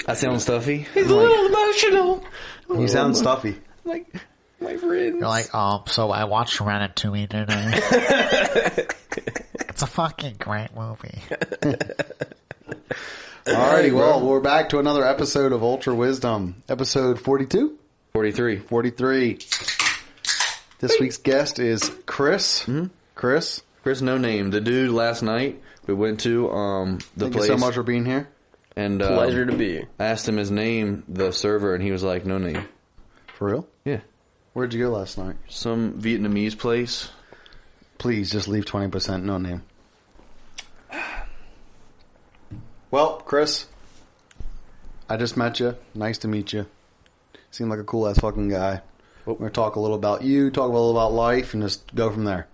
I sound stuffy. He's a little emotional. You sound stuffy. Like my friends. You're like, so I watched Ratatouille today. It's a fucking great movie. Alrighty, well, we're back to another episode of Ultra Wisdom. Episode 42? 43. 43. This week's guest is Chris. Mm-hmm. Chris, No Name. The dude last night we went to the thank place. you so much for being here. And Pleasure to be here. I asked him his name, the server, and he was like, No Name. For real? Yeah. Where'd you go last night? Some Vietnamese place. Please, just leave 20%, no name. Well, Chris, I just met you. Nice to meet you. Seem like a cool-ass fucking guy. We're going to talk a little about you, talk a little about life, and just go from there.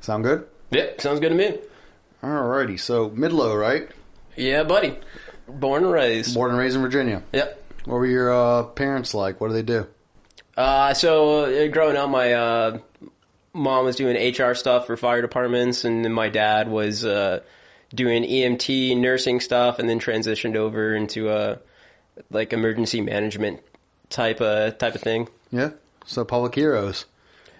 Sound good? Yep, sounds good to me. Alrighty, so Midlow, right? Yeah, buddy. Born and raised. Born and raised in Virginia. Yep. What were your parents like? What do they do? So growing up, my mom was doing HR stuff for fire departments, and then my dad was doing EMT nursing stuff, and then transitioned over into like emergency management type of thing. Yeah, so public heroes.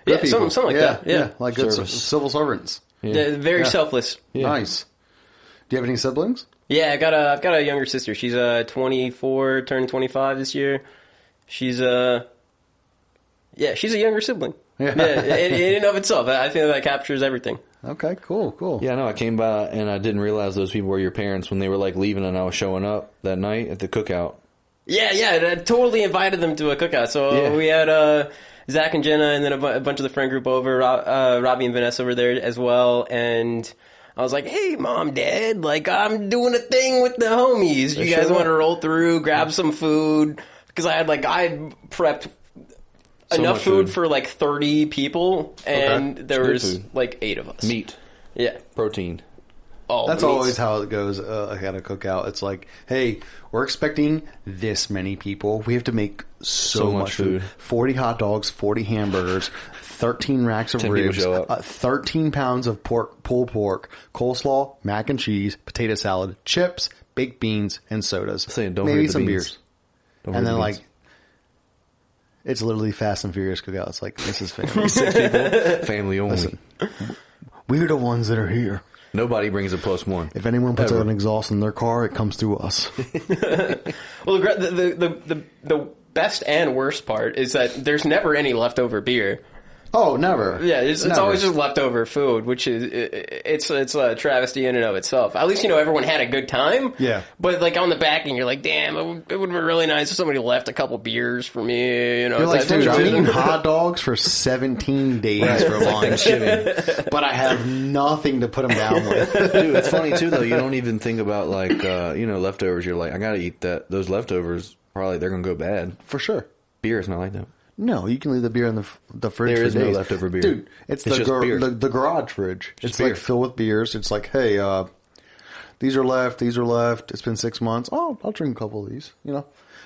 Yeah, Good people. something like that. Yeah, like good Service. civil servants. They're very Yeah. selfless. Yeah. Nice. Do you have any siblings? Yeah, I've got a younger sister. She's 24, turned 25 this year. She's she's a younger sibling. Yeah. In and of itself, I think that captures everything. Okay, cool. Yeah, no, I came by and I didn't realize those people were your parents when they were like leaving and I was showing up that night at the cookout. Yeah, I totally invited them to a cookout. So Yeah. we had Zach and Jenna, and then a bunch of the friend group over. Robbie and Vanessa were there as well, and I was like, "Hey, Mom, Dad, like I'm doing a thing with the homies. You guys want to roll through, grab some food?" Because I had prepped enough much food food. for like 30 people, and there Good was food. like 8 of us. Meat, Yeah. protein. All That's the meats. always how it goes at a cookout. It's like, hey, we're expecting this many people. We have to make so much food. 40 hot dogs, 40 hamburgers, 13 racks of 10 people ribs, show up. 13 pounds of pulled pork, coleslaw, mac and cheese, potato salad, chips, baked beans, and sodas. Saying, don't Maybe hurt the some beans. beers. Don't And hurt then, the like, beans. it's literally Fast and Furious cookout. It's like, this is family. 6 people, family only. Listen, we're the ones that are here. Nobody brings a +1. If anyone puts Ever. an exhaust in their car, it comes through us. Well, the best and worst part is that there's never any leftover beer. Oh, never. Yeah, it's Never. always just leftover food, which is it's a travesty in and of itself. At least everyone had a good time. Yeah. But like on the back end, you're like, damn, it would have been really nice if somebody left a couple beers for me. You're like, dude, I'm eating hot dogs for 17 days for lunch, but I have nothing to put them down with. Dude, it's funny too though. You don't even think about like leftovers. You're like, I gotta eat that. Those leftovers probably they're gonna go bad. For sure. Beer is not like that. No, you can leave the beer in the fridge There for is no days. leftover beer. Dude, it's just beer. the garage fridge. It's beer. like filled with beers. It's like, hey, these are left. It's been 6 months. Oh, I'll drink a couple of these.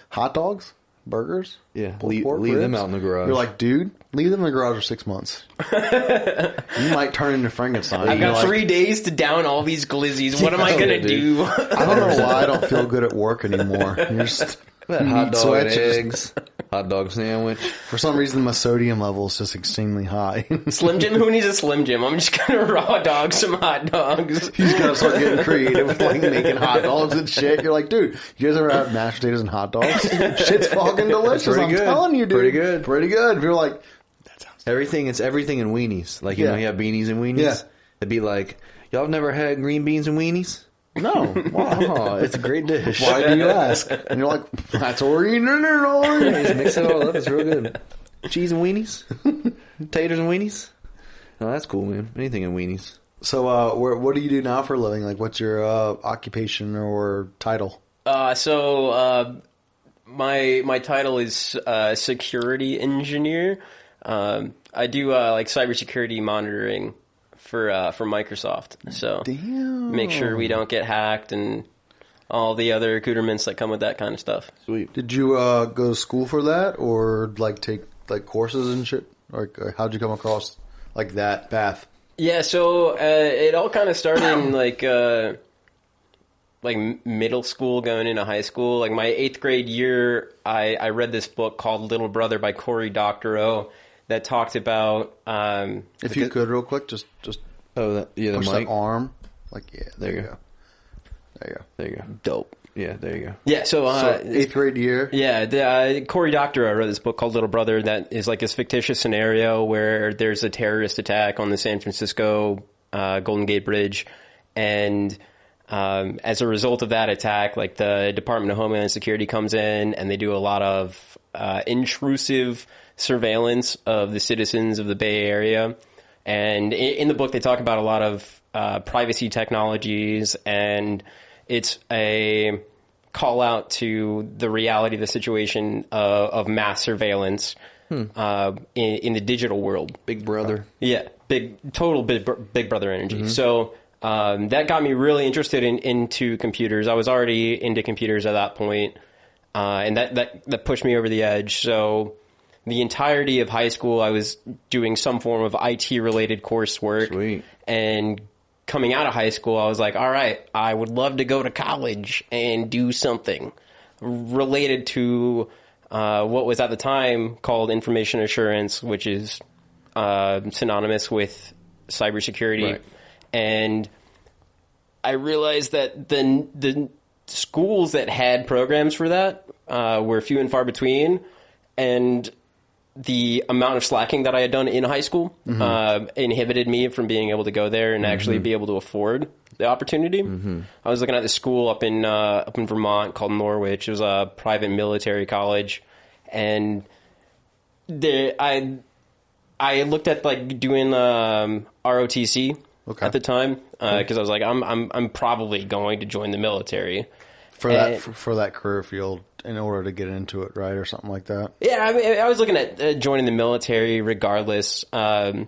Hot dogs, burgers. Yeah, pulled leave pork, them ribs. out in the garage. You're like, dude, leave them in the garage for 6 months. You might turn into Frankenstein. I've You're got like, 3 days to down all these glizzies. What am I gonna do? I don't know why I don't feel good at work anymore. You're just That hot meat dog and sweats are just- eggs, hot dog sandwich. For some reason, my sodium level is just extremely high. Slim Jim? Who needs a Slim Jim? I'm just gonna raw dog some hot dogs. You just gotta start getting creative with like making hot dogs and shit. You're like, dude, you guys ever had mashed potatoes and hot dogs? Shit's fucking delicious. Pretty I'm good. telling you, dude. Pretty good. If you're like, that sounds It's everything in weenies. Like, you Yeah. know, you have beanies and weenies. Yeah. It'd be like, y'all have never had green beans and weenies? no. Why? Oh, it's a great dish. Why do you ask? And you're like, that's what we're eating in there, Lord. Just mix it all up. It's real good. Cheese and weenies? Taters and weenies? Oh, that's cool, man. Anything in weenies. So, what do you do now for a living? Like, what's your occupation or title? My title is security engineer. I do like cybersecurity monitoring for Microsoft. So Damn. make sure we don't get hacked and all the other accoutrements that come with that kind of stuff. Sweet. Did you go to school for that, or like take like courses and shit? Like, how'd you come across like that path? Yeah, so it all kind of started in like middle school going into high school. Like my 8th grade year, I read this book called Little Brother by Cory Doctorow that talked about. If you could, real quick, just the push mic. that arm. Like, yeah, There you go. There you go. There you go. Dope. Yeah, there you go. Yeah, so 8th grade year. Yeah, Cory Doctorow wrote this book called Little Brother that is like this fictitious scenario where there's a terrorist attack on the San Francisco Golden Gate Bridge, and as a result of that attack, like the Department of Homeland Security comes in and they do a lot of intrusive surveillance of the citizens of the Bay Area. And in the book, they talk about a lot of privacy technologies, and it's a call out to the reality of the situation of mass surveillance in the digital world. Big Brother. Yeah, big brother energy. So that got me really interested into computers. I was already into computers at that point, and that pushed me over the edge. So the entirety of high school, I was doing some form of IT-related coursework. Sweet. And coming out of high school, I was like, all right, I would love to go to college and do something related to what was at the time called information assurance, which is synonymous with cybersecurity. Right. And I realized that the schools that had programs for that were few and far between, and the amount of slacking that I had done in high school inhibited me from being able to go there and actually be able to afford the opportunity. I was looking at the school up in Vermont called Norwich. It was a private military college, and I looked at like doing ROTC at the time because I was like, I'm probably going to join the military For that career field in order to get into it, right, or something like that. Yeah, I mean, I was looking at joining the military regardless. My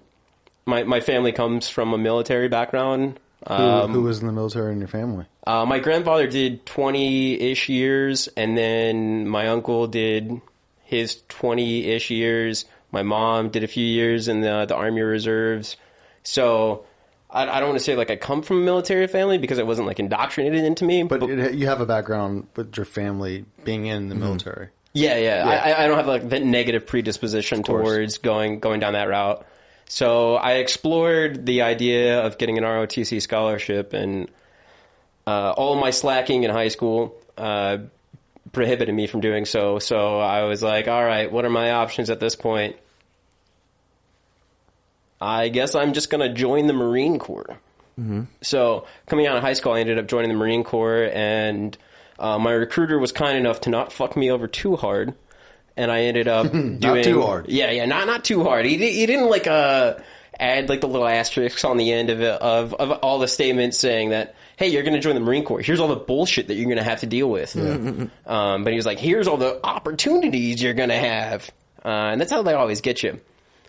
family comes from a military background. Who was in the military in your family? My grandfather did 20-ish years, and then my uncle did his 20-ish years. My mom did a few years in the Army Reserves. So I don't want to say like I come from a military family because it wasn't like indoctrinated into me. But you have a background with your family being in the military. Yeah. I don't have like that negative predisposition towards going down that route. So I explored the idea of getting an ROTC scholarship, and all of my slacking in high school prohibited me from doing so. So I was like, all right, what are my options at this point? I guess I'm just going to join the Marine Corps. So coming out of high school, I ended up joining the Marine Corps, and my recruiter was kind enough to not fuck me over too hard. And I ended up doing... Not too hard. Yeah, not too hard. He didn't like add like the little asterisks on the end of it, of all the statements saying that, hey, you're going to join the Marine Corps. Here's all the bullshit that you're going to have to deal with. But he was like, here's all the opportunities you're going to have. And that's how they always get you.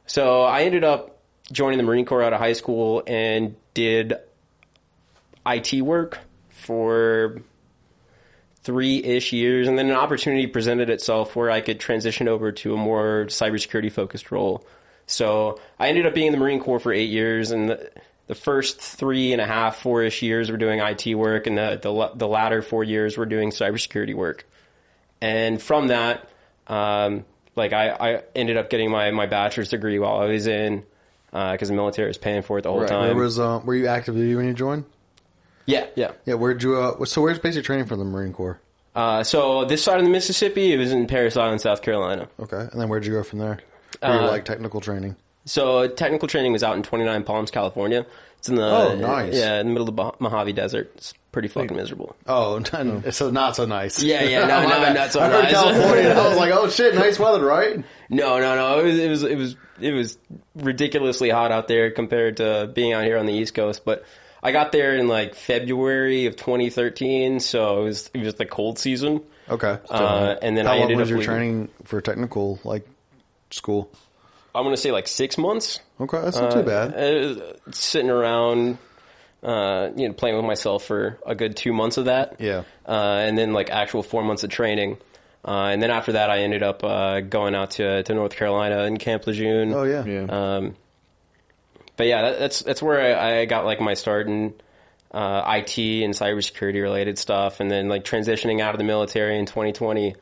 So I ended up joining the Marine Corps out of high school and did IT work for 3-ish years, and then an opportunity presented itself where I could transition over to a more cybersecurity focused role. So I ended up being in the Marine Corps for 8 years, and the first 3.5, 4-ish years were doing IT work, and the latter 4 years were doing cybersecurity work. And from that, I ended up getting my bachelor's degree while I was in, because the military was paying for it the whole time. Were you active duty when you joined? Yeah. Yeah, where'd you, so where's basic training for the Marine Corps? So this side of the Mississippi, it was in Parris Island, South Carolina. Okay, and then where'd you go from there? Were you like technical training? So technical training was out in 29 Palms, California. It's in the nice. Yeah, in the middle of the Mojave Desert. It's pretty fucking miserable. Oh, so not so nice. Yeah, no, not so I nice. heard California, and I was like, oh shit, nice weather, right? No. It was ridiculously hot out there compared to being out here on the East Coast. But I got there in like February of 2013, so it was the cold season. Okay. And then how I long ended was up your leaving. training for technical school? I'm gonna say like 6 months. Okay, that's not too bad. Sitting around, playing with myself for a good 2 months of that. Yeah. And then like actual 4 months of training. And then after that, I ended up going out to North Carolina in Camp Lejeune. Oh yeah. But yeah, that's where I got like my start, and IT and cybersecurity related stuff. And then like transitioning out of the military in 2020,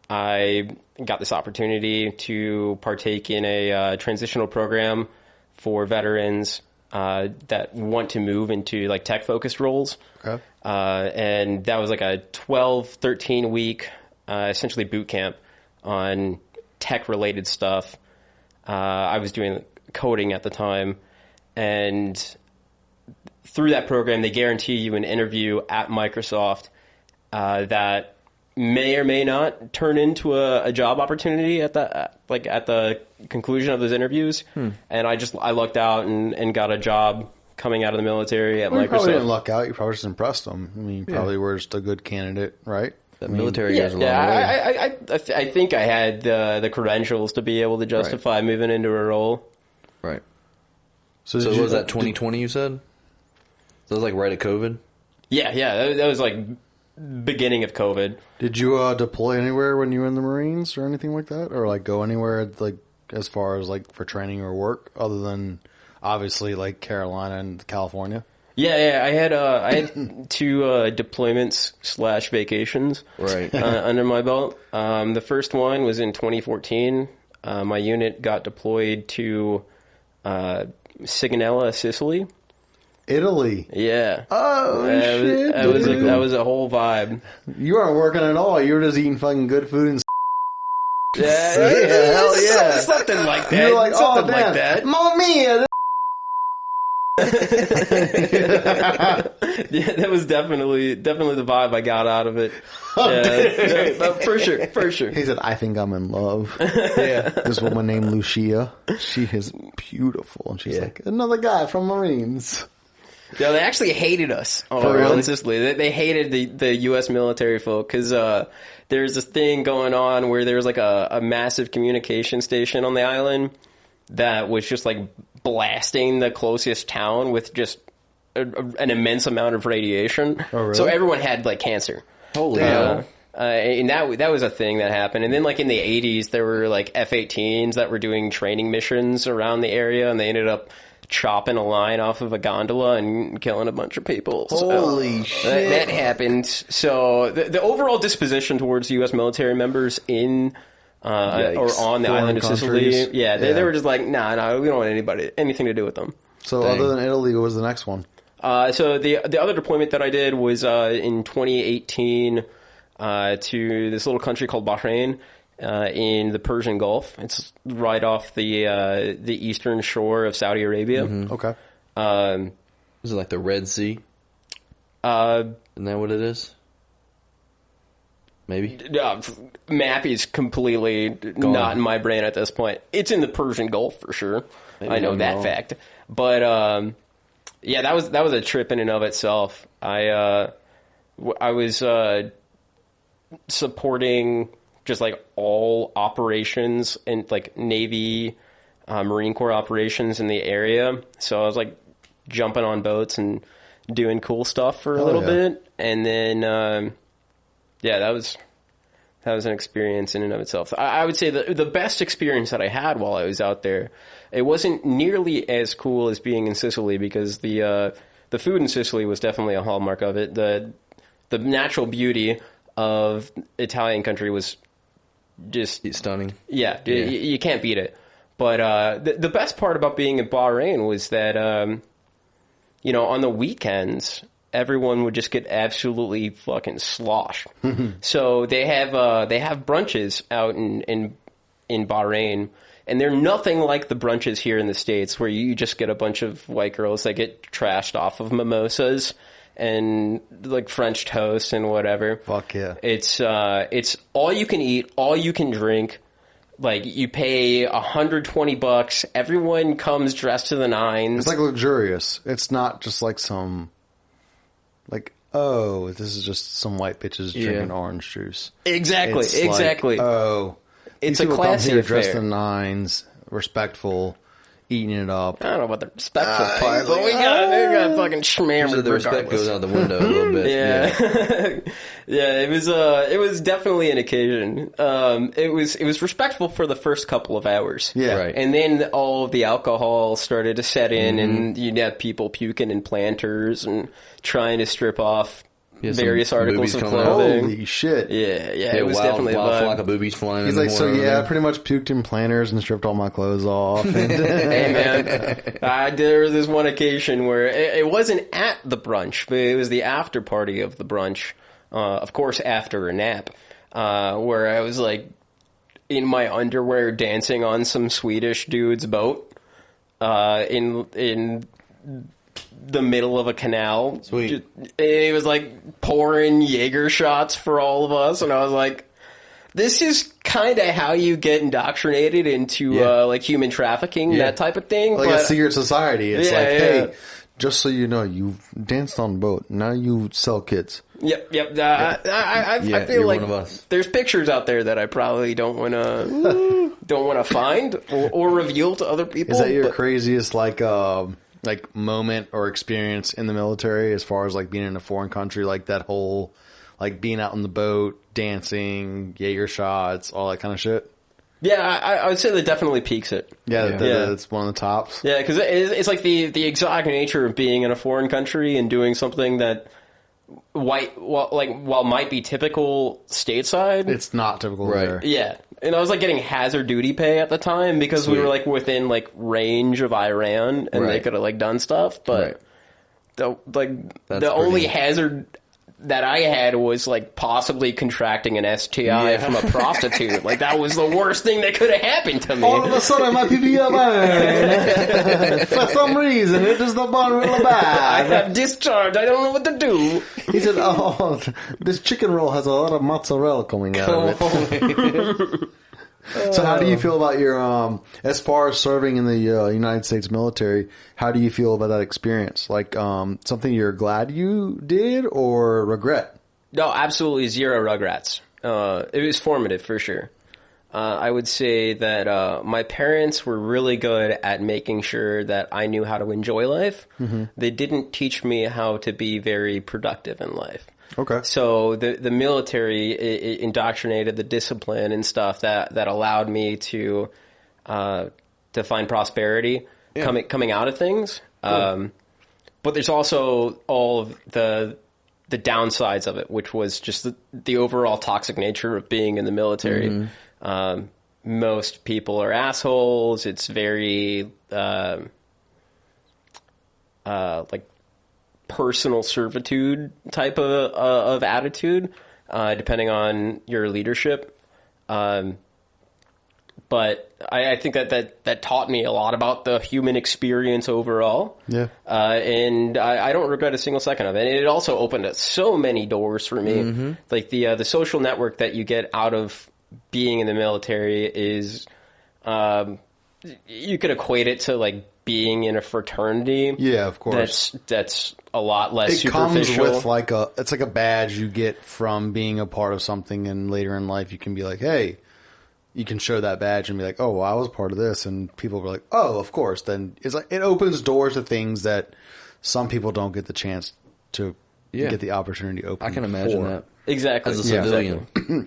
I got this opportunity to partake in a transitional program for veterans that want to move into like tech focused roles. Okay. And that was like a 12, 13 week essentially boot camp on tech related stuff. I was doing coding at the time, and through that program, they guarantee you an interview at Microsoft that may or may not turn into a job opportunity at the conclusion of those interviews. And I lucked out and got a job coming out of the military at Well, you Microsoft. probably didn't luck out. You probably just impressed them. I mean, you probably were just a good candidate, right? That military goes a long way. I think I had the credentials to be able to justify moving into a role. Right. So, So was that 2020 you said? That was like right at COVID? Yeah, that was like beginning of COVID. Did you deploy anywhere when you were in the Marines or anything like that? Or like go anywhere like as far as like for training or work other than obviously like Carolina and California? Yeah, I had 2 deployments / vacations Right. under my belt. The first one was in 2014. My unit got deployed to Sigonella, Sicily. Italy. Yeah. Oh, shit. That was a whole vibe. You weren't working at all. You were just eating fucking good food and Yeah, hell yeah. Something like that. You're like, Something oh, damn. like that. Mamma mia. Yeah, that was definitely the vibe I got out of it. Yeah, for sure. He said, I think I'm in love. Yeah. This woman named Lucia. She is beautiful. And she's like, another guy from Marines. Yeah, they actually hated us in Sicily. They hated the U.S. military folk because there's this thing going on where there's like a massive communication station on the island that was just like blasting the closest town with just an immense amount of radiation. Oh, really? So everyone had like cancer. Holy hell. And that was a thing that happened. And then like in the 80s, there were like F-18s that were doing training missions around the area, and they ended up chopping a line off of a gondola and killing a bunch of people. Holy shit. That happened. So the overall disposition towards U.S. military members in or on the Foreign island of Sicily, countries. they were just like, nah, we don't want anything to do with them. So other than Italy, what was the next one? So the other deployment that I did was in 2018 to this little country called Bahrain in the Persian Gulf. It's right off the eastern shore of Saudi Arabia. Mm-hmm. Okay. Is it like the Red Sea? Isn't that what it is? Maybe. Map is completely not in my brain at this point. It's in the Persian Gulf for sure. Maybe I know I'm that wrong. fact. But yeah, that was a trip in and of itself. I was supporting just like all operations and like Navy, Marine Corps operations in the area. So I was like jumping on boats and doing cool stuff for a little bit, and then that was an experience in and of itself. I would say the best experience that I had while I was out there, it wasn't nearly as cool as being in Sicily, because the food in Sicily was definitely a hallmark of it. The natural beauty of Italian country was just It's stunning. yeah. You can't beat it. But the best part about being in Bahrain was that on the weekends, everyone would just get absolutely fucking sloshed. So they have brunches out in Bahrain, and they're nothing like the brunches here in the States, where you just get a bunch of white girls that get trashed off of mimosas and like French toast and whatever. Fuck yeah. It's all you can eat, all you can drink. Like, you pay $120. Everyone comes dressed to the nines. It's like luxurious. It's not just like some, like, oh, this is just some white bitches drinking orange juice. Exactly. It's exactly. like, oh, It's these a people classy come here dressed affair. to the nines, respectful, eating it up. I don't know about the respectful part, but we got fucking schmammered Usually the respect regardless. goes out the window a little bit. Yeah. Yeah, it was definitely an occasion. It was respectful for the first couple of hours. Yeah. Right. And then all of the alcohol started to set in, and you'd have people puking in planters and trying to strip off Yeah, some various articles boobies of coming out. clothing. Holy shit. Yeah, it was definitely a wild vibe. flock of boobies flying. He's in like, the so corner yeah, I over pretty much puked in planters and stripped all my clothes off. And Hey man, there was this one occasion where it wasn't at the brunch, but it was the after party of the brunch. Of course, after a nap, where I was like in my underwear dancing on some Swedish dude's boat, in the middle of a canal. Sweet. And he was like pouring Jaeger shots for all of us, and I was like, this is kind of how you get indoctrinated into Yeah. like human trafficking, Yeah. that type of thing. like but a secret society. It's Yeah, like, yeah. hey, just so you know, you've danced on a boat. Now you sell kids. Yep. I Yeah, feel you're like one of us. there's pictures out there that I probably don't want to find or reveal to other people. Is that your but- craziest like moment or experience in the military as far as like being in a foreign country, like that whole like being out on the boat, dancing, Jaeger shots, all that kind of shit? Yeah, I would say that definitely peaks it. Yeah, Yeah. that's one of the tops. Yeah, because it's like the exotic nature of being in a foreign country and doing something that while might be typical stateside. It's not typical Right. there. Yeah, and I was like getting hazard duty pay at the time because we Sweet. were like within like range of Iran and they Right. could have like done stuff, but Right. the That's only pretty- hazard that I had was like possibly contracting an STI Yeah. from a prostitute. Like that was the worst thing that could have happened to me. All of a sudden, my PPO burn. For some reason, it is the bun really I bad. have discharge. I don't know what to do. He said, "Oh, this chicken roll has a lot of mozzarella coming out of it." So, how do you feel about your as far as serving in the United States military? How do you feel about that experience? Like something you're glad you did or regret? No, absolutely zero regrets. It was formative for sure. I would say that my parents were really good at making sure that I knew how to enjoy life. Mm-hmm. They didn't teach me how to be very productive in life. Okay. So the military indoctrinated the discipline and stuff that allowed me to find prosperity coming out of things. Cool. But there's also all of the downsides of it, which was just the overall toxic nature of being in the military. Mm-hmm. Most people are assholes. It's very like personal servitude type of attitude, depending on your leadership. But I think that taught me a lot about the human experience overall. Yeah. And I don't regret a single second of it. And it also opened up so many doors for me. Mm-hmm. Like the social network that you get out of being in the military is, you could equate it to like being in a fraternity. Yeah, of course. That's a lot less It comes superficial. with it's like a badge you get from being a part of something, and later in life you can be like, hey, you can show that badge and be like, oh, well, I was part of this, and people were like, oh, of course. Then it's like it opens doors to things that some people don't get the chance to get the opportunity open. I can imagine for. that. Exactly. As a civilian. Exactly.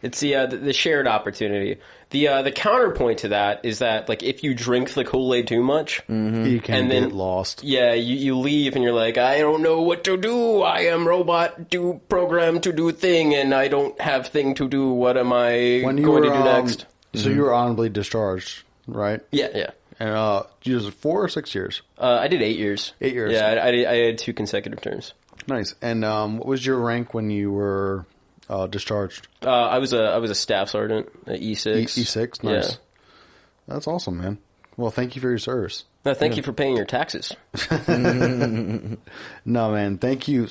It's the shared opportunity. The counterpoint to that is that like if you drink the Kool-Aid too much, You can and then get lost. yeah, you leave and you're like, I don't know what to do. I am robot programmed to do thing, and I don't have thing to do. What am I When you going were, to do next? So you were honorably discharged, right? Yeah. And you was 4 or 6 years? I did 8 years. 8 years. Yeah, I had 2 consecutive terms. Nice. And what was your rank when you were discharged? I was a staff sergeant at E6. E6? Nice. Yeah. That's awesome, man. Well, thank you for your service. No, thank you for paying your taxes. No, man. Thank you.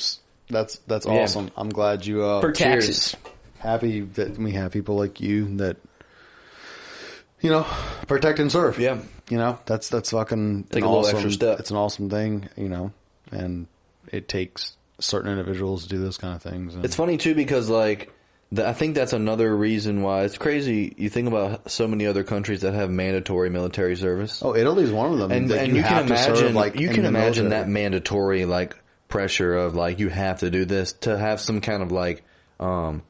That's awesome. I'm glad you For taxes. happy that we have people like you that protect and serve. Yeah. That's fucking Take an a little awesome, extra step. It's an awesome thing, and it takes certain individuals to do those kind of things. And It's funny too because like I think that's another reason why it's crazy. You think about so many other countries that have mandatory military service. Oh, Italy's one of them. And Like, you can have to serve, imagine, like, you in can the imagine military. that mandatory like pressure of like you have to do this to have some kind of like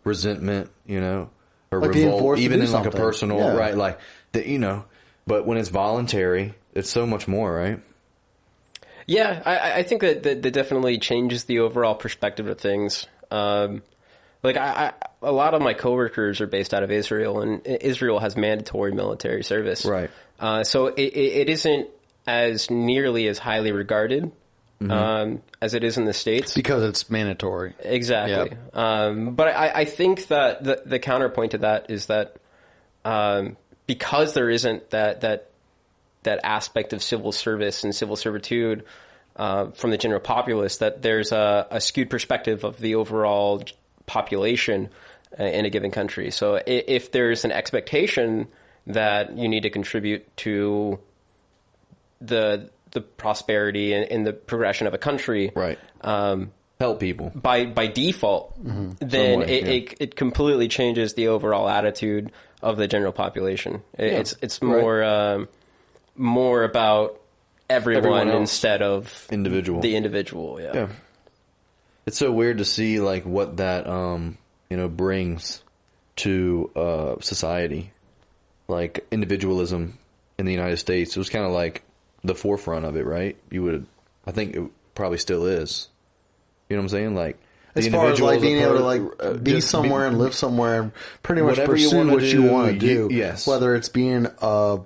resentment, or Like being revolt, forced to even do in like a something. personal Yeah. right, like that, But when it's voluntary, it's so much more, right? Yeah, I think that definitely changes the overall perspective of things. Like a lot of my coworkers are based out of Israel, and Israel has mandatory military service. Right. So it isn't as nearly as highly regarded as it is in the States. Because it's mandatory. Exactly. Yep. But I think that the counterpoint to that is that because there isn't that aspect of civil service and civil servitude from the general populace, that there's a skewed perspective of the overall population in a given country. So if there's an expectation that you need to contribute to the prosperity and the progression of a country, Right. Help people by default, then Some way, it completely changes the overall attitude of the general population. It's more more about everyone else. instead of Individual. the individual. Yeah. It's so weird to see like what that brings to society, like individualism in the United States. It was kind of like the forefront of it, right? I think it probably still is. You know what I'm saying? Like As far as like being able to like be somewhere and live somewhere and pretty much whatever you pursue wanna what you do, want to do. yes. Whether it's being a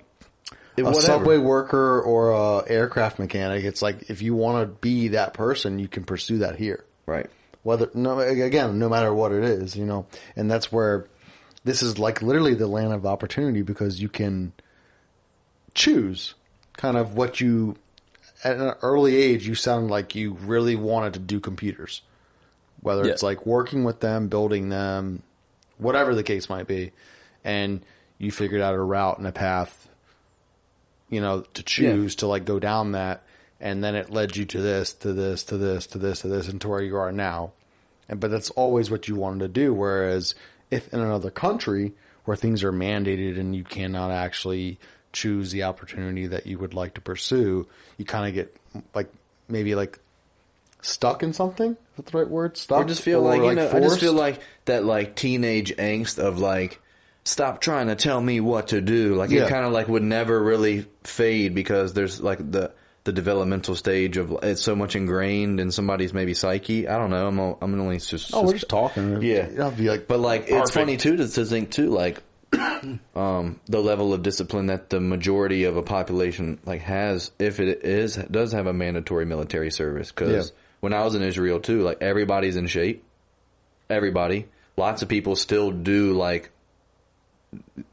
whatever. subway worker or a aircraft mechanic, it's like if you want to be that person, you can pursue that here. Right. No matter what it is, and that's where this is like literally the land of opportunity, because you can choose kind of what you, at an early age, you sound like you really wanted to do computers, whether it's like working with them, building them, whatever the case might be. And you figured out a route and a path, to choose to like go down that. And then it led you to this, to this, to this, to this, to this, and to where you are now. But that's always what you wanted to do. Whereas if in another country where things are mandated and you cannot actually choose the opportunity that you would like to pursue, you kind of get like maybe like stuck in something. Is that the right word? Stuck? I just feel I just forced? feel like that like teenage angst of like, stop trying to tell me what to do. Like it kind of like would never really fade, because there's like the developmental stage of it's so much ingrained in somebody's maybe psyche. I don't know. I'm only just. We're just talking. Yeah. It'll be like, but like it's funny too to think too like the level of discipline that the majority of a population like has, if it does have a mandatory military service. Because when I was in Israel too, like everybody's in shape. Everybody, lots of people still do like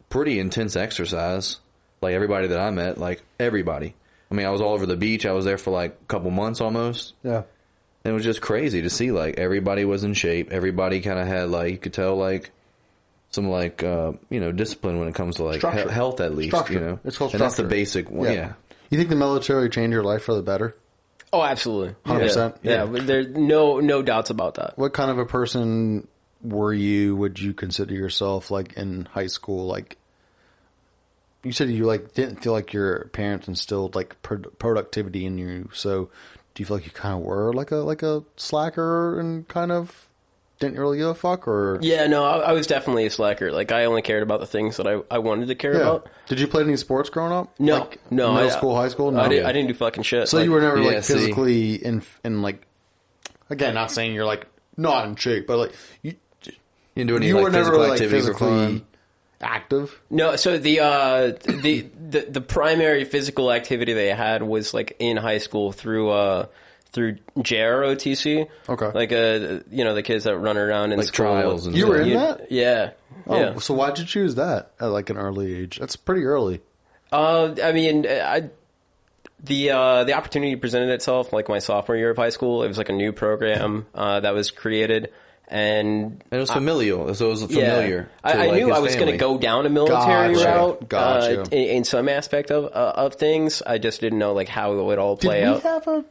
pretty intense exercise. Like everybody that I met, like everybody. I mean, I was all over the beach. I was there for like a couple months almost. yeah. And it was just crazy to see like everybody was in shape. Everybody kind of had like, you could tell like some like, discipline when it comes to like health at least, Structure. It's called and that's the structure. basic one. Yeah. You think the military changed your life for the better? Oh, absolutely, 100%. Yeah, there's no doubts about that. What kind of a person would you consider yourself like in high school? Like, you said you like didn't feel like your parents instilled like productivity in you. So do you feel like you kind of were like a slacker and kind of didn't really give a fuck? Or Yeah, no, I was definitely a slacker. Like I only cared about the things that I wanted to care about. Did you play any sports growing up? No, Like no, middle school, high school. No, I didn't do fucking shit. So Like, you were never like see. physically in like, again, not saying you're like not in shape, but like you You didn't do any you like were never physical really like activity for physically fun. active. No, so the primary physical activity they had was like in high school through JROTC. Okay. Like the kids that run around in Like school. trials and You were in You- that? Yeah. Oh, Yeah. so why'd you choose that at like an early age? That's pretty early. I mean, the opportunity presented itself like my sophomore year of high school. It was like a new program that was created. And it was familial, so it was familiar. Yeah. to, I like, knew his I was going to family. go down a military Gotcha. route Gotcha. in some aspect of things. I just didn't know like how it would all Did play we out. have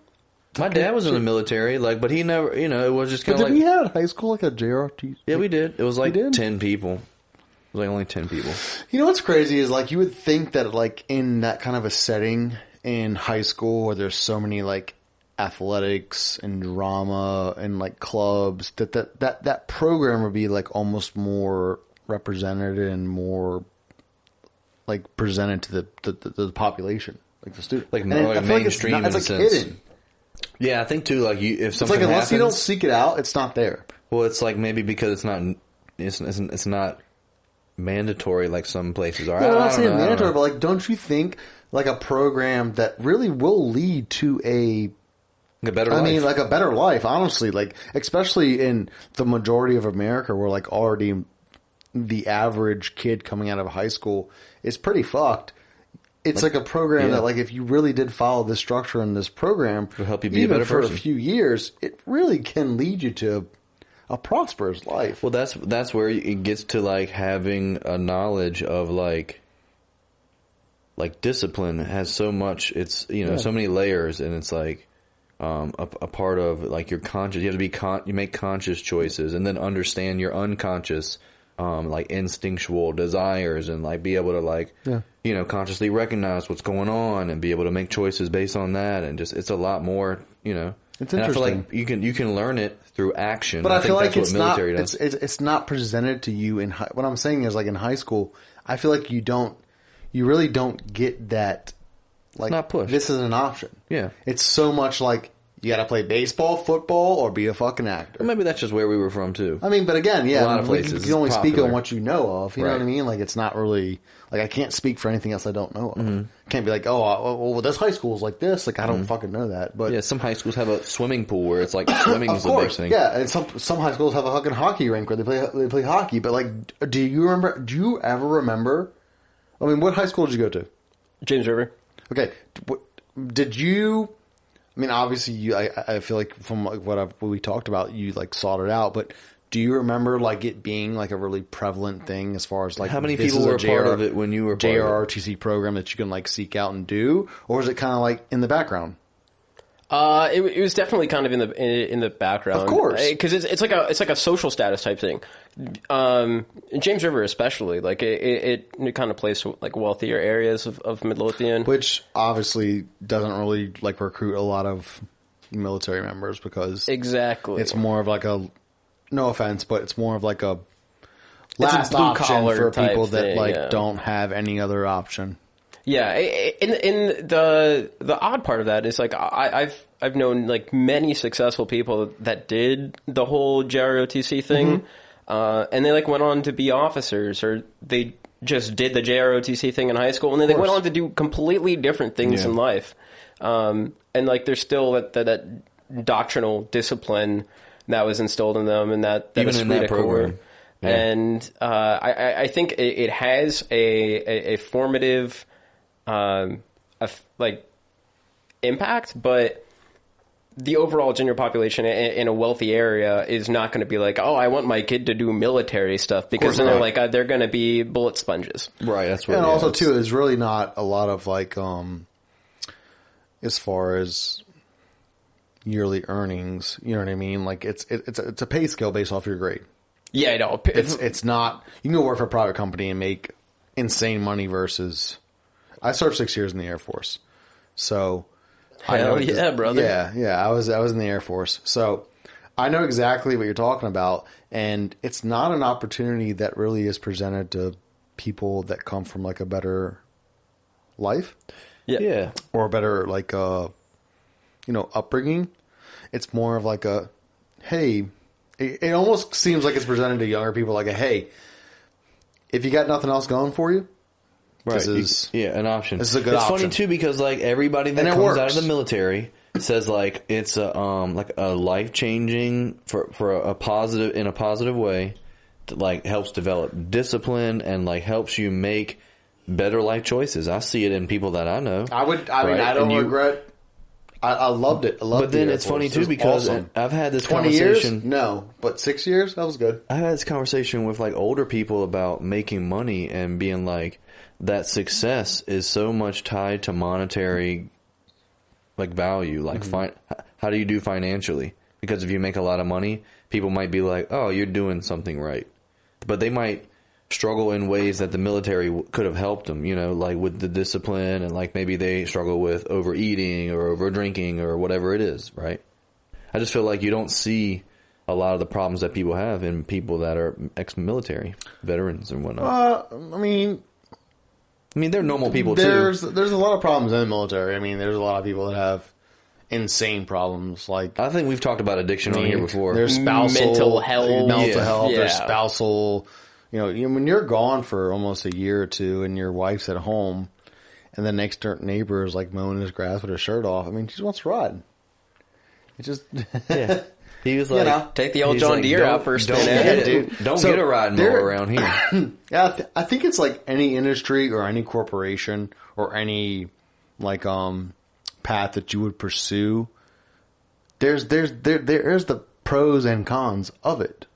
My dad was in the military, like, but he never, you know, it was just kind But of did like. we have high school like a JRT? Yeah, we did. It was like did? 10 people. It was like only 10 people. You know what's crazy is like you would think that like in that kind of a setting in high school where there's so many like athletics and drama and like clubs that program would be like almost more represented and more like presented to the population, like the student, Like more like mainstream it's in a like sense. hidden. Yeah, I think too, like, if It's something like unless happens, you don't seek it out, it's not there. well, it's like maybe because it's not mandatory like some places are. No, I'm I not don't saying know, I don't mandatory, know. but like, don't you think like a program that really will lead to a A better I life. mean, like a better life, honestly, like, especially in the majority of America where like already the average kid coming out of high school is pretty fucked. It's like a program yeah. that like if you really did follow this structure in this program, It'll help you be a even better for person. a few years, it really can lead you to a prosperous life. Well, that's where it gets to like having a knowledge of like discipline has so much. It's so many layers, and it's like a part of like your conscious. You have to be you make conscious choices, and then understand your unconscious like instinctual desires, and like be able to like consciously recognize what's going on and be able to make choices based on that, and just it's a lot more. It's and I feel interesting. like you can learn it through action. But I feel like that's it's what not military does. it's not presented to you in high, what I'm saying is like in high school. I feel like you really don't get that. Like not pushed. This is an option. Yeah. It's so much like you got to play baseball, football, or be a fucking actor. Or maybe that's just where we were from too. I mean, but again, yeah, A lot of we places can only it's speak popular. on what you know of. You know Right. what I mean? Like it's not really like I can't speak for anything else I don't know of. Mm-hmm. Can't be like, well, this high school is like this. Like I don't fucking know that. But Yeah, some high schools have a swimming pool where it's like swimming's of the big course, thing. yeah, and some high schools have a fucking hockey rink where they play hockey. But like, do you ever remember? I mean, what high school did you go to? James River. Okay, did you? I mean, obviously, I feel like from like what we talked about, you like sought it out. But do you remember like it being like a really prevalent thing as far as like How many this people is a were part of it when you were part of it? JROTC program that you can like seek out and do, or was it kind of like in the background? It was definitely kind of in the background, Of course. because it's like a social status type thing. In James River, especially, like it kind of plays to like wealthier areas of Midlothian. Which obviously doesn't really like recruit a lot of military members because Exactly, it's more of like a no offense, but it's more of like a It's a last option blue-collar for type people that thing, like yeah. don't have any other option. Yeah, in the odd part of that is like I've known like many successful people that did the whole JROTC thing, and they like went on to be officers, or they just did the JROTC thing in high school, and then they went on to do completely different things in life. And like there's still that doctrinal discipline that was instilled in them, and that Even in that program. Yeah. And I think it has a formative like impact, but the overall gender population in a wealthy area is not going to be like, oh, I want my kid to do military stuff, because then they're like, they're going to be bullet sponges. Right, that's what And yeah, also it's- too, there's really not a lot of like as far as yearly earnings, you know what I mean? Like it's a pay scale based off your grade. Yeah, I know. It's not you can go work for a private company and make insane money versus I served 6 years in the Air Force. So I know Hell yeah, brother. Yeah, I was in the Air Force. So I know exactly what you're talking about, and it's not an opportunity that really is presented to people that come from like a better life yeah. or a better like upbringing. It's more of like a hey, it almost seems like it's presented to younger people like a hey, if you got nothing else going for you, Right. this is an option. This is a good it's option. funny too because like everybody that And it comes out works. of the military says like it's a life changing for a positive in a positive way that like helps develop discipline and like helps you make better life choices. I see it in people that I know. I mean, Right? I don't And you- regret. I loved it. I loved But then the Air it's funny Force. It too was because awesome. I've had this 20 years? conversation. No, but 6 years that was good. I had this conversation with like older people about making money and being like that success is so much tied to monetary like value, like How do you do financially? Because if you make a lot of money, people might be like, oh, you're doing something right. But they might struggle in ways that the military could have helped them, you know, like with the discipline, and like maybe they struggle with overeating or over drinking or whatever it is, right? I just feel like you don't see a lot of the problems that people have in people that are ex-military veterans and whatnot. I mean, they're normal people too. There's a lot of problems in the military. I mean, there's a lot of people that have insane problems. Like, I think we've talked about addiction on here before. There's spousal mental health. There's spousal. You know, when you're gone for almost a year or two, and your wife's at home, and the next door neighbor is like mowing his grass with her shirt off. I mean, she just wants to ride. It just yeah. He was like, take the old John Deere out for a spin. Don't get a ride mower around here. Yeah, I think it's like any industry or any corporation or any like path that you would pursue. There's the pros and cons of it,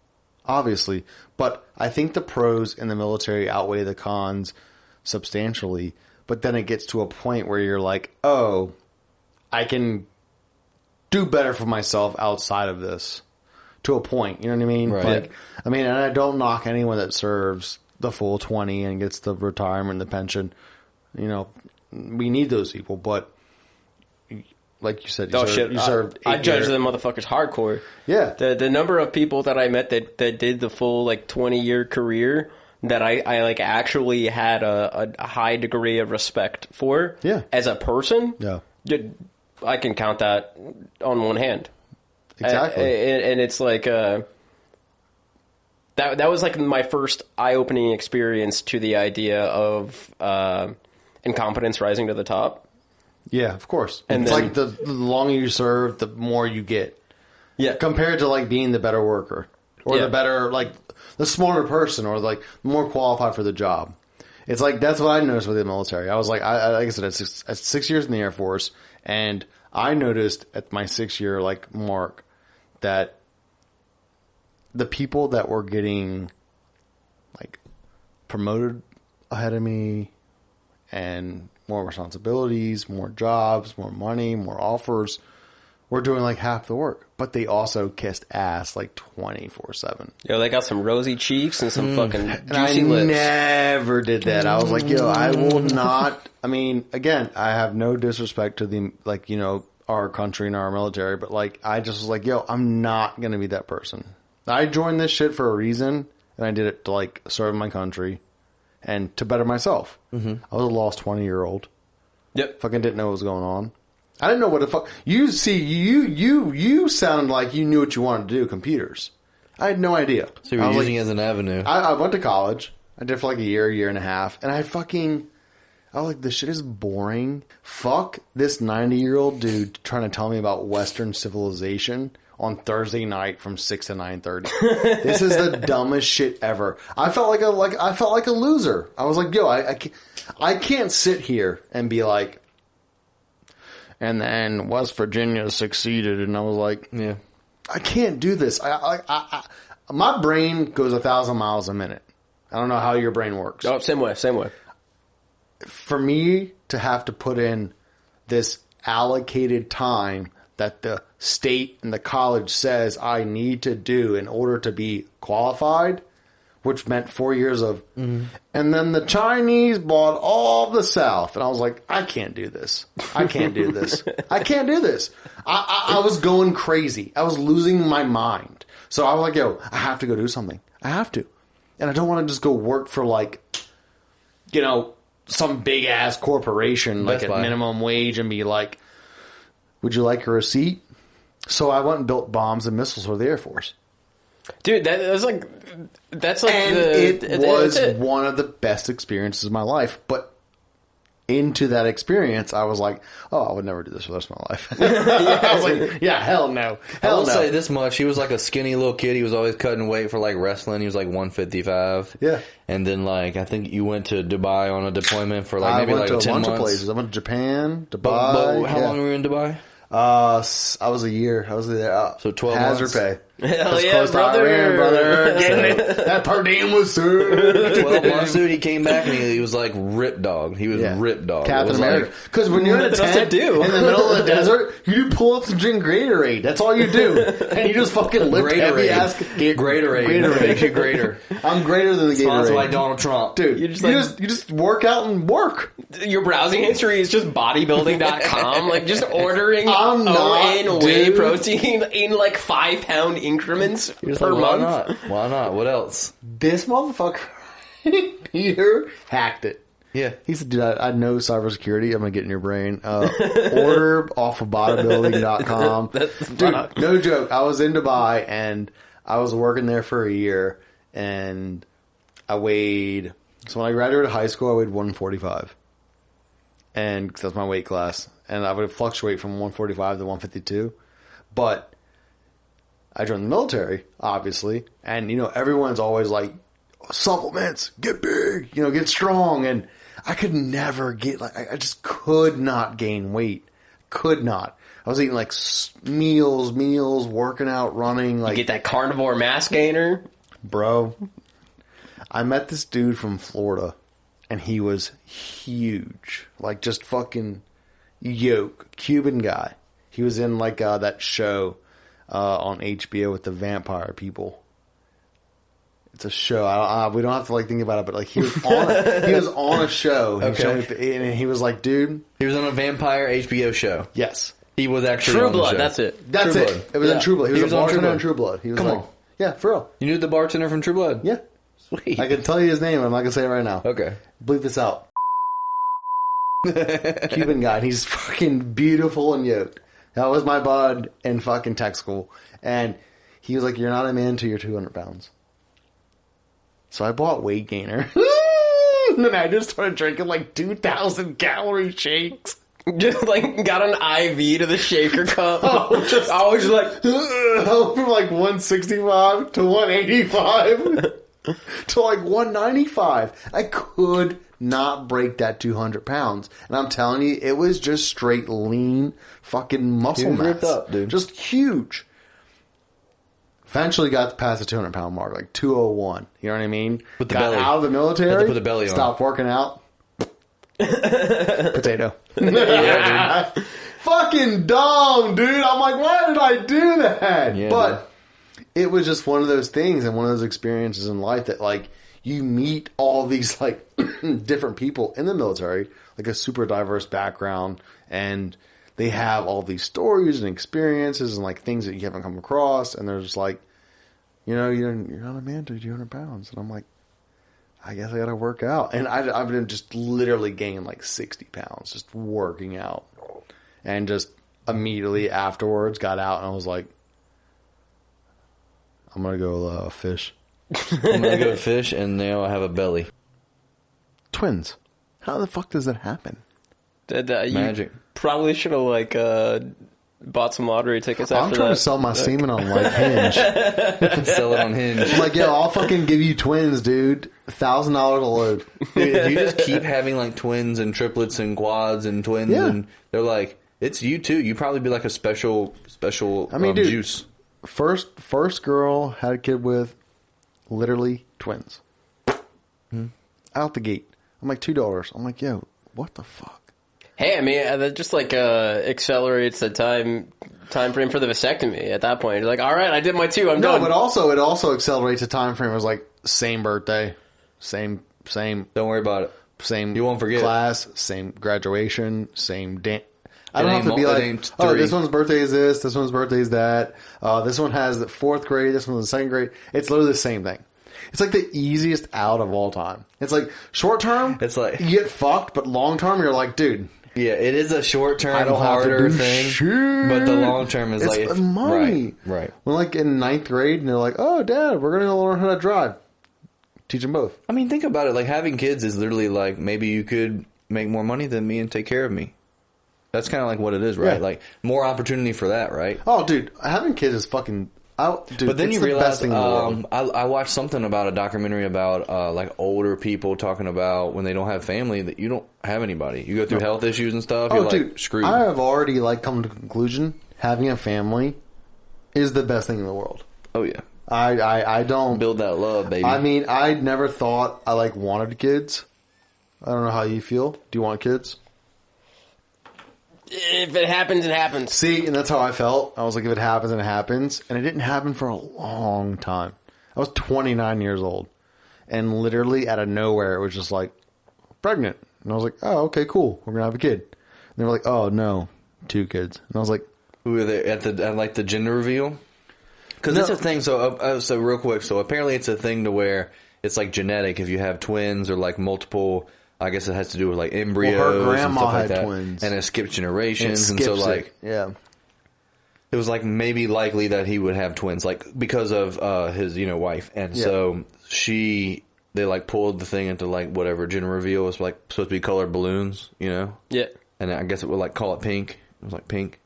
obviously, but I think the pros in the military outweigh the cons substantially. But then it gets to a point where you're like, oh, I can do better for myself outside of this, to a point. You know what I mean? Right. Like, I mean, and I don't knock anyone that serves the full 20 and gets the retirement, the pension. You know, we need those people, but like you said, you served. I judge them motherfuckers hardcore. Yeah. The number of people that I met that did the full like 20-year career that I like actually had a high degree of respect for. Yeah. As a person. Yeah. I can count that on one hand. Exactly. And it's like that was like my first eye-opening experience to the idea of incompetence rising to the top. Yeah, of course. And it's then, like the longer you serve, the more you get. Yeah. Compared to like being the better worker or the better, like the smarter person or like more qualified for the job. It's like, that's what I noticed with the military. I was like, like I said, at 6 years in the Air Force, and I noticed at my 6-year like mark that the people that were getting like promoted ahead of me and more responsibilities, more jobs, more money, more offers, were doing like half the work, but they also kissed ass like 24/7. Yo, they got some rosy cheeks and some fucking juicy and I lips. never did that. I was like, yo, I will not. I mean, again, I have no disrespect to the, like, you know, our country and our military, but like, I just was like, yo, I'm not going to be that person. I joined this shit for a reason, and I did it to like serve my country and to better myself. Mm-hmm. I was a lost 20-year-old. Yep. Fucking didn't know what was going on. I didn't know what the fuck. You see, you sounded like you knew what you wanted to do, computers. I had no idea. So you were using it as an avenue. I went to college. I did for like a year and a half. And I was like, this shit is boring. Fuck this 90-year-old dude trying to tell me about Western civilization on Thursday night from 6 to 9:30. This is the dumbest shit ever. I felt like a loser. I was like, yo, I can't sit here and be like, and then West Virginia succeeded, and I was like, yeah, I can't do this. My brain goes 1,000 miles a minute. I don't know how your brain works. Oh, same way. For me to have to put in this allocated time that the state and the college says I need to do in order to be qualified, which meant 4 years of, and then the Chinese bought all the South. And I was like, I can't do this. I can't do this. I can't do this. I was going crazy. I was losing my mind. So I was like, yo, I have to go do something. I have to. And I don't want to just go work for like, you know, some big ass corporation, like at minimum wage, and be like, would you like a receipt? So I went and built bombs and missiles for the Air Force. Dude, that's like and it was one of the best experiences of my life. But into that experience, I was like, oh, I would never do this for the rest of my life. I was like, yeah, hell no. I will say this much. He was like a skinny little kid. He was always cutting weight for like wrestling. He was like 155. Yeah. And then like, I think you went to Dubai on a deployment for like maybe like 10 months. I went to a bunch of places. I went to Japan, Dubai. But how long were you in Dubai? I was a year. I was there. So 12 hazard months? pay. Hell As yeah, close to brother. Iran, brother. Getting it. That per diem was served. 12 months, dude, he came back and he was like ripped dog. He was ripped dog. Captain It was America. Because when you're in a Nothing else to tent do. in the middle of the desert, you pull up some drink Gatorade. That's all you do. And you just fucking lift heavy ass Gatorade. Makes you greater. I'm greater than the Gatorade. Sponsored by Donald Trump. Dude, You you just work out and work. Your browsing history is just bodybuilding.com, like just ordering I'm not, ON whey dude. protein in like 5-pound increments per Like, why month. not? Why not? What else? This motherfucker, Peter, hacked it. Yeah. He said, dude, I know cybersecurity. I'm going to get in your brain. Order off of bodybuilding.com. Dude, no joke. I was in Dubai and I was working there for a year and I weighed, so when I graduated high school, I weighed 145. And cause that's my weight class. And I would fluctuate from 145 to 152. But I joined the military, obviously. And, you know, everyone's always like, supplements, get big, you know, get strong. And I could never get, like, I just could not gain weight. Could not. I was eating like meals, working out, running. Like, Get that carnivore mass gainer. bro, I met this dude from Florida and he was huge. Like, just fucking yoke. Cuban guy. He was in like that show on HBO with the vampire people. It's a show. We don't have to like think about it, but like he was on a show. And he was like, dude, He was on a vampire HBO show. yes, He was actually True on the Blood, show. that's it. that's True it. Blood. It was in True Blood. He was a on True bartender in Blood. True Blood. He was Come like, on. yeah, for real. You knew the bartender from True Blood? Yeah, Sweet. I can tell you his name. I'm not gonna say it right now. Okay. Bleep this out. Cuban guy. And he's fucking beautiful and yoked. That was my bud in fucking tech school. And he was like, you're not a man until you're 200 pounds. So I bought Weight Gainer. And then I just started drinking like 2,000 calorie shakes. Just like got an IV to the shaker cup. I was like, From like 165 to 185 to like 195. I could not break that 200 pounds. And I'm telling you, it was just straight lean fucking muscle was mass. ripped up, dude. Just huge. Eventually got past the 200 pound mark, like 201. You know what I mean? With the got belly. out of the military. Had to put the belly on. Stopped working out. Potato. Yeah, dude. Fucking dumb, dude. I'm like, why did I do that? Yeah, but it was just one of those things and one of those experiences in life that, like, you meet all these, like, different people in the military, like a super diverse background, and they have all these stories and experiences and, like, things that you haven't come across, and they're just like, you know, you're not a man to 200 pounds. And I'm like, I guess I gotta work out. And I've been just literally gaining like 60 pounds just working out. And just immediately afterwards got out and I was like, I'm gonna go fish. I'm going to go fish and now I have a belly. Twins. How the fuck does that happen? you Magic. probably should have like bought some lottery tickets I'm after trying that. to sell my semen on like Hinge. Sell it on Hinge. I'm like, yo, I'll fucking give you twins, dude. $1,000 a load. Dude, if you just keep having like twins and triplets and quads and twins Yeah. and they're like, it's you too. You probably be like a special I mean, dude, juice. First girl had a kid with literally twins. Out the gate. I'm like, $2. I'm like, yo, what the fuck? Hey, I mean, that just like accelerates the time frame for the vasectomy. At that point, you're like, all right, I did my 2. I'm No, done. but also it also accelerates the time frame. It was like same birthday, same Don't worry about it. same You won't forget. class, same graduation, same day. I don't It have to ain't be mo- it like, ain't oh, 3. this one's birthday is this one's birthday is that. This one has the 4th grade, this one's the 2nd grade. It's literally the same thing. It's like the easiest out of all time. It's like short term, It's like- you get fucked, but long term, you're like, dude, Yeah, it is a short I term, don't have to harder do thing. shit. But the long term is It's like if, money. Right. When like in 9th grade, and they're like, oh, Dad, we're gonna learn how to drive. Teach them both. I mean, think about it. Like having kids is literally like maybe you could make more money than me and take care of me. That's kind of like what it is, right? Yeah. Like more opportunity for that, right? Oh, dude, having kids is fucking. Dude, But then it's you the realize, best thing in the world. I watched something about a documentary about like older people talking about when they don't have family that you don't have anybody. You go through health issues and stuff. Oh, You're dude, like screwed. I have already like come to the conclusion having a family is the best thing in the world. Oh yeah. I don't Build that love, baby. I mean, I never thought I like wanted kids. I don't know how you feel. Do you want kids? If it happens, it happens. See, and that's how I felt. I was like, if it happens, and it happens. And it didn't happen for a long time. I was 29 years old. And literally out of nowhere, it was just like, pregnant. And I was like, oh, okay, cool. We're going to have a kid. And they were like, oh, no, 2 kids. And I was like, were they at the gender reveal? Because it's a thing. So real quick. So apparently it's a thing to where it's like genetic. If you have twins or like multiple, I guess it has to do with like embryos her grandma and stuff like had that. twins. And it skips generations. and And so skips like, yeah. it was like maybe likely that he would have twins, like because of his wife. And so they like pulled the thing into like whatever gender reveal was like supposed to be colored balloons, Yeah. And I guess it would like call it pink. It was like pink.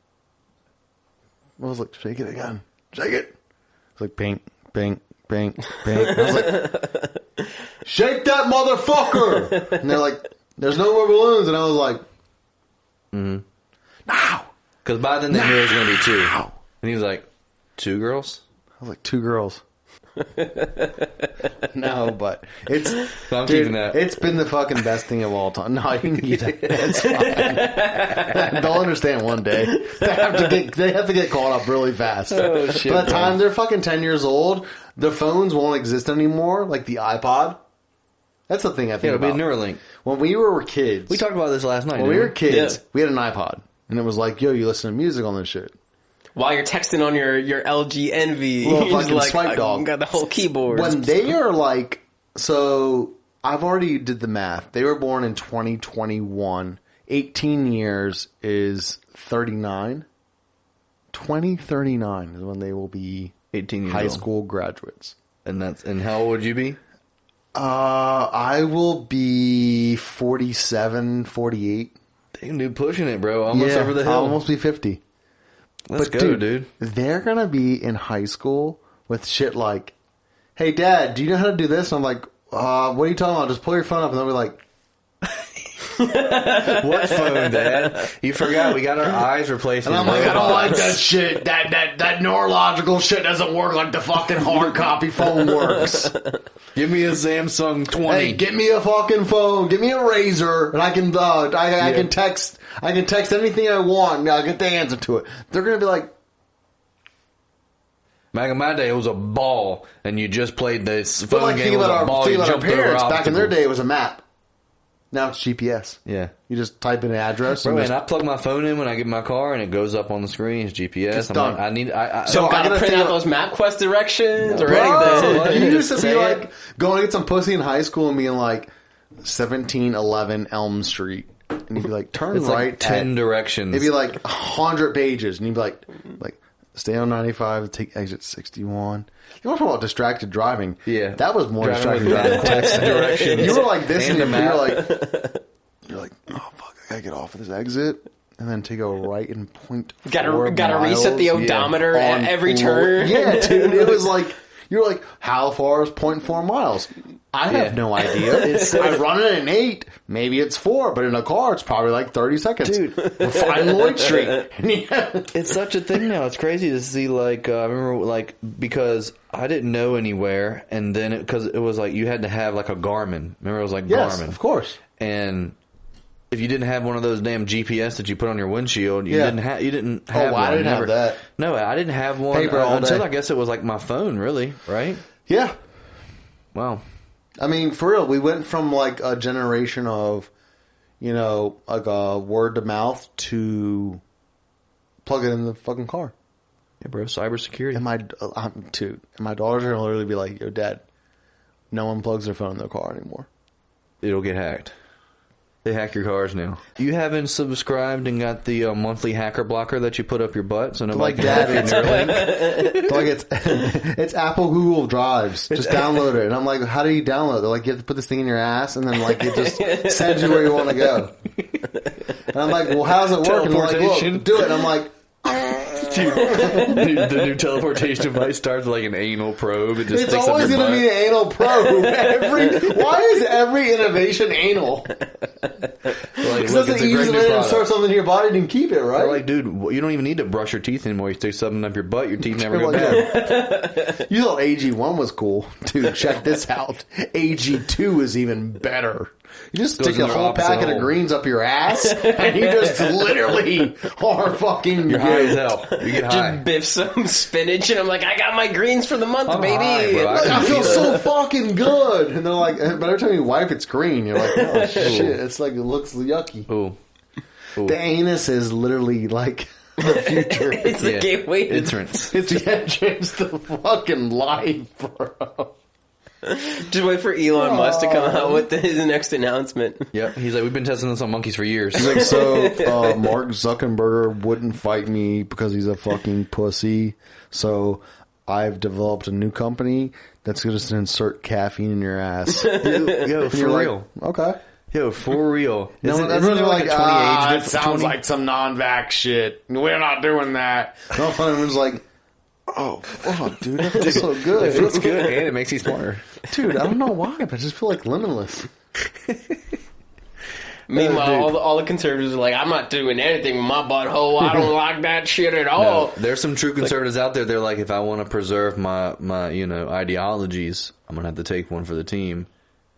I was like, shake it again. Shake it. It's like pink, pink, pink, pink. I was like, shake that motherfucker! And they're like, there's no more balloons. And I was like, now! Because by then they knew it was going to be 2. And he was like, 2 girls? I was like, 2 girls. No, but it's I'm keeping that. It's been the fucking best thing of all time. No, you can keep that. It's fine. They'll understand one day. They have to get caught up really fast. Oh, shit, By the time they're fucking 10 years old, the phones won't exist anymore, like the iPod. That's the thing I think It'll about. be Neuralink. When we were kids, We talked about this last night. when we didn't were kids, we had an iPod, and it was like, yo, you listen to music on this shit. While you're texting on your LG Envy, Little you're just fucking like, swipe dog. got the whole keyboard. When they are like, so I've already did the math. They were born in 2021. 18 years is 39. 2039 is when they will be 18 years high old. school graduates. And how old would you be? I will be 47, 48. Damn, dude, pushing it, bro. Almost over the hill. I'll almost be 50. Let's But go, dude. They're going to be in high school with shit like, hey, Dad, do you know how to do this? And I'm like, what are you talking about? Just pull your phone up. And they'll be like, What phone, Dad? You forgot. We got our eyes replaced. and I'm like, I don't like that shit. That neurological shit doesn't work like the fucking hard copy phone works. Give me a Samsung 20. Hey, get me a fucking phone. Give me a Razor, and I can I can text. I can text anything I want. And I'll get the answer to it. They're gonna be like, Back in my day, it was a ball, and you just played this but phone like game think with about a ball. our You jumped over parents. Back in their obstacles. day, it was a map. Now it's GPS. Yeah. You just type in an address. Bro, and and just, I plug my phone in when I get in my car, and it goes up on the screen. It's GPS. It's I'm done. like, I need. I So Don't I gotta gotta print think out those MapQuest directions or Bro, anything. you used to be Say like it. going to get some pussy in high school and being like 1711 Elm Street, and you'd be like, turn it's right like 10 at, directions. it'd be like 100 pages, and you'd be like stay on 95, take exit 61. You want to talk about distracted driving? Yeah. That was more Driving distracted with driving. text directions. You were like this, And and a you're like, oh fuck, I gotta get off of this exit, and then take a right and point. Gotta 4 reset the miles odometer on at every four- turn. Yeah, dude, it was like you were like, how far is 0.4 miles? I have no idea. I run it in 8. Maybe it's 4, but in a car, it's probably like 30 seconds. Dude. We're finding Lloyd Street. It's such a thing now. It's crazy to see. Like, I remember, like, because I didn't know anywhere, and then because it was like you had to have like a Garmin. Remember, it was like Yes, Garmin, of course. and if you didn't have one of those damn GPS that you put on your windshield, you didn't have. You didn't have. I one. didn't have that. No, I didn't have one Paper all until day. I guess it was like my phone. Really, right? Yeah. Wow. I mean, for real, we went from like a generation of, like a word to mouth to plug it in the fucking car. Yeah, bro. Cybersecurity. And my daughters are gonna literally be like, "Yo, Dad, no one plugs their phone in their car anymore." It'll get hacked. They hack your cars now. You haven't subscribed and got the monthly hacker blocker that you put up your butt, so nobody Like can Dad, hack it in your link. it's Apple Google Drives. Just download it. And I'm like, how do you download it? They're like, you have to put this thing in your ass, and then like it just sends you where you want to go. And I'm like, well, how's it work? And they're like, Teleportation. look, do it. And I'm like, Dude, the new teleportation device starts like an anal probe. It just it's sticks up always your going to butt. be an anal probe. Why is every innovation anal? Like, Because look, that's it's the a great easiest new way to product. store something in your body and keep it, right? They're like, dude, you don't even need to brush your teeth anymore. You stick something up your butt, your teeth never They're go like, bad. You thought AG1 was cool. Dude, check this out. AG2 is even better. You just Goes stick in a the whole opposite packet of hole. greens up your ass, and you just literally are fucking You're high as hell. You get high. Just biff some spinach, and I'm like, I got my greens for the month, I'm baby. high, bro. Like, I feel feel so fucking good. And they're like, but every time you wipe, it's green. You're like, oh shit. It's like, it looks yucky. Ooh. Ooh. The anus is literally like the future. It's the gateway. Entrance. It's the entrance to fucking life, bro. Just wait for Elon Musk to come out with his next announcement. Yep. He's like, we've been testing this on monkeys for years. He's like, so Mark Zuckerberg wouldn't fight me because he's a fucking pussy. So I've developed a new company that's going to insert caffeine in your ass. Yo, for You're like, real. okay. Yo, for real. No, Isn't there like a 20 age it difference? sounds 20? like some non-vax shit. We're not doing that. No, everyone's like, oh, fuck, dude, that feels so good. It feels good and it makes you smarter. Dude, I don't know why, but I just feel like limitless. Meanwhile, all the conservatives are like, I'm not doing anything with my butthole. I don't like that shit at all. No, there's some true conservatives out there. They're like, if I want to preserve my ideologies, I'm gonna have to take one for the team.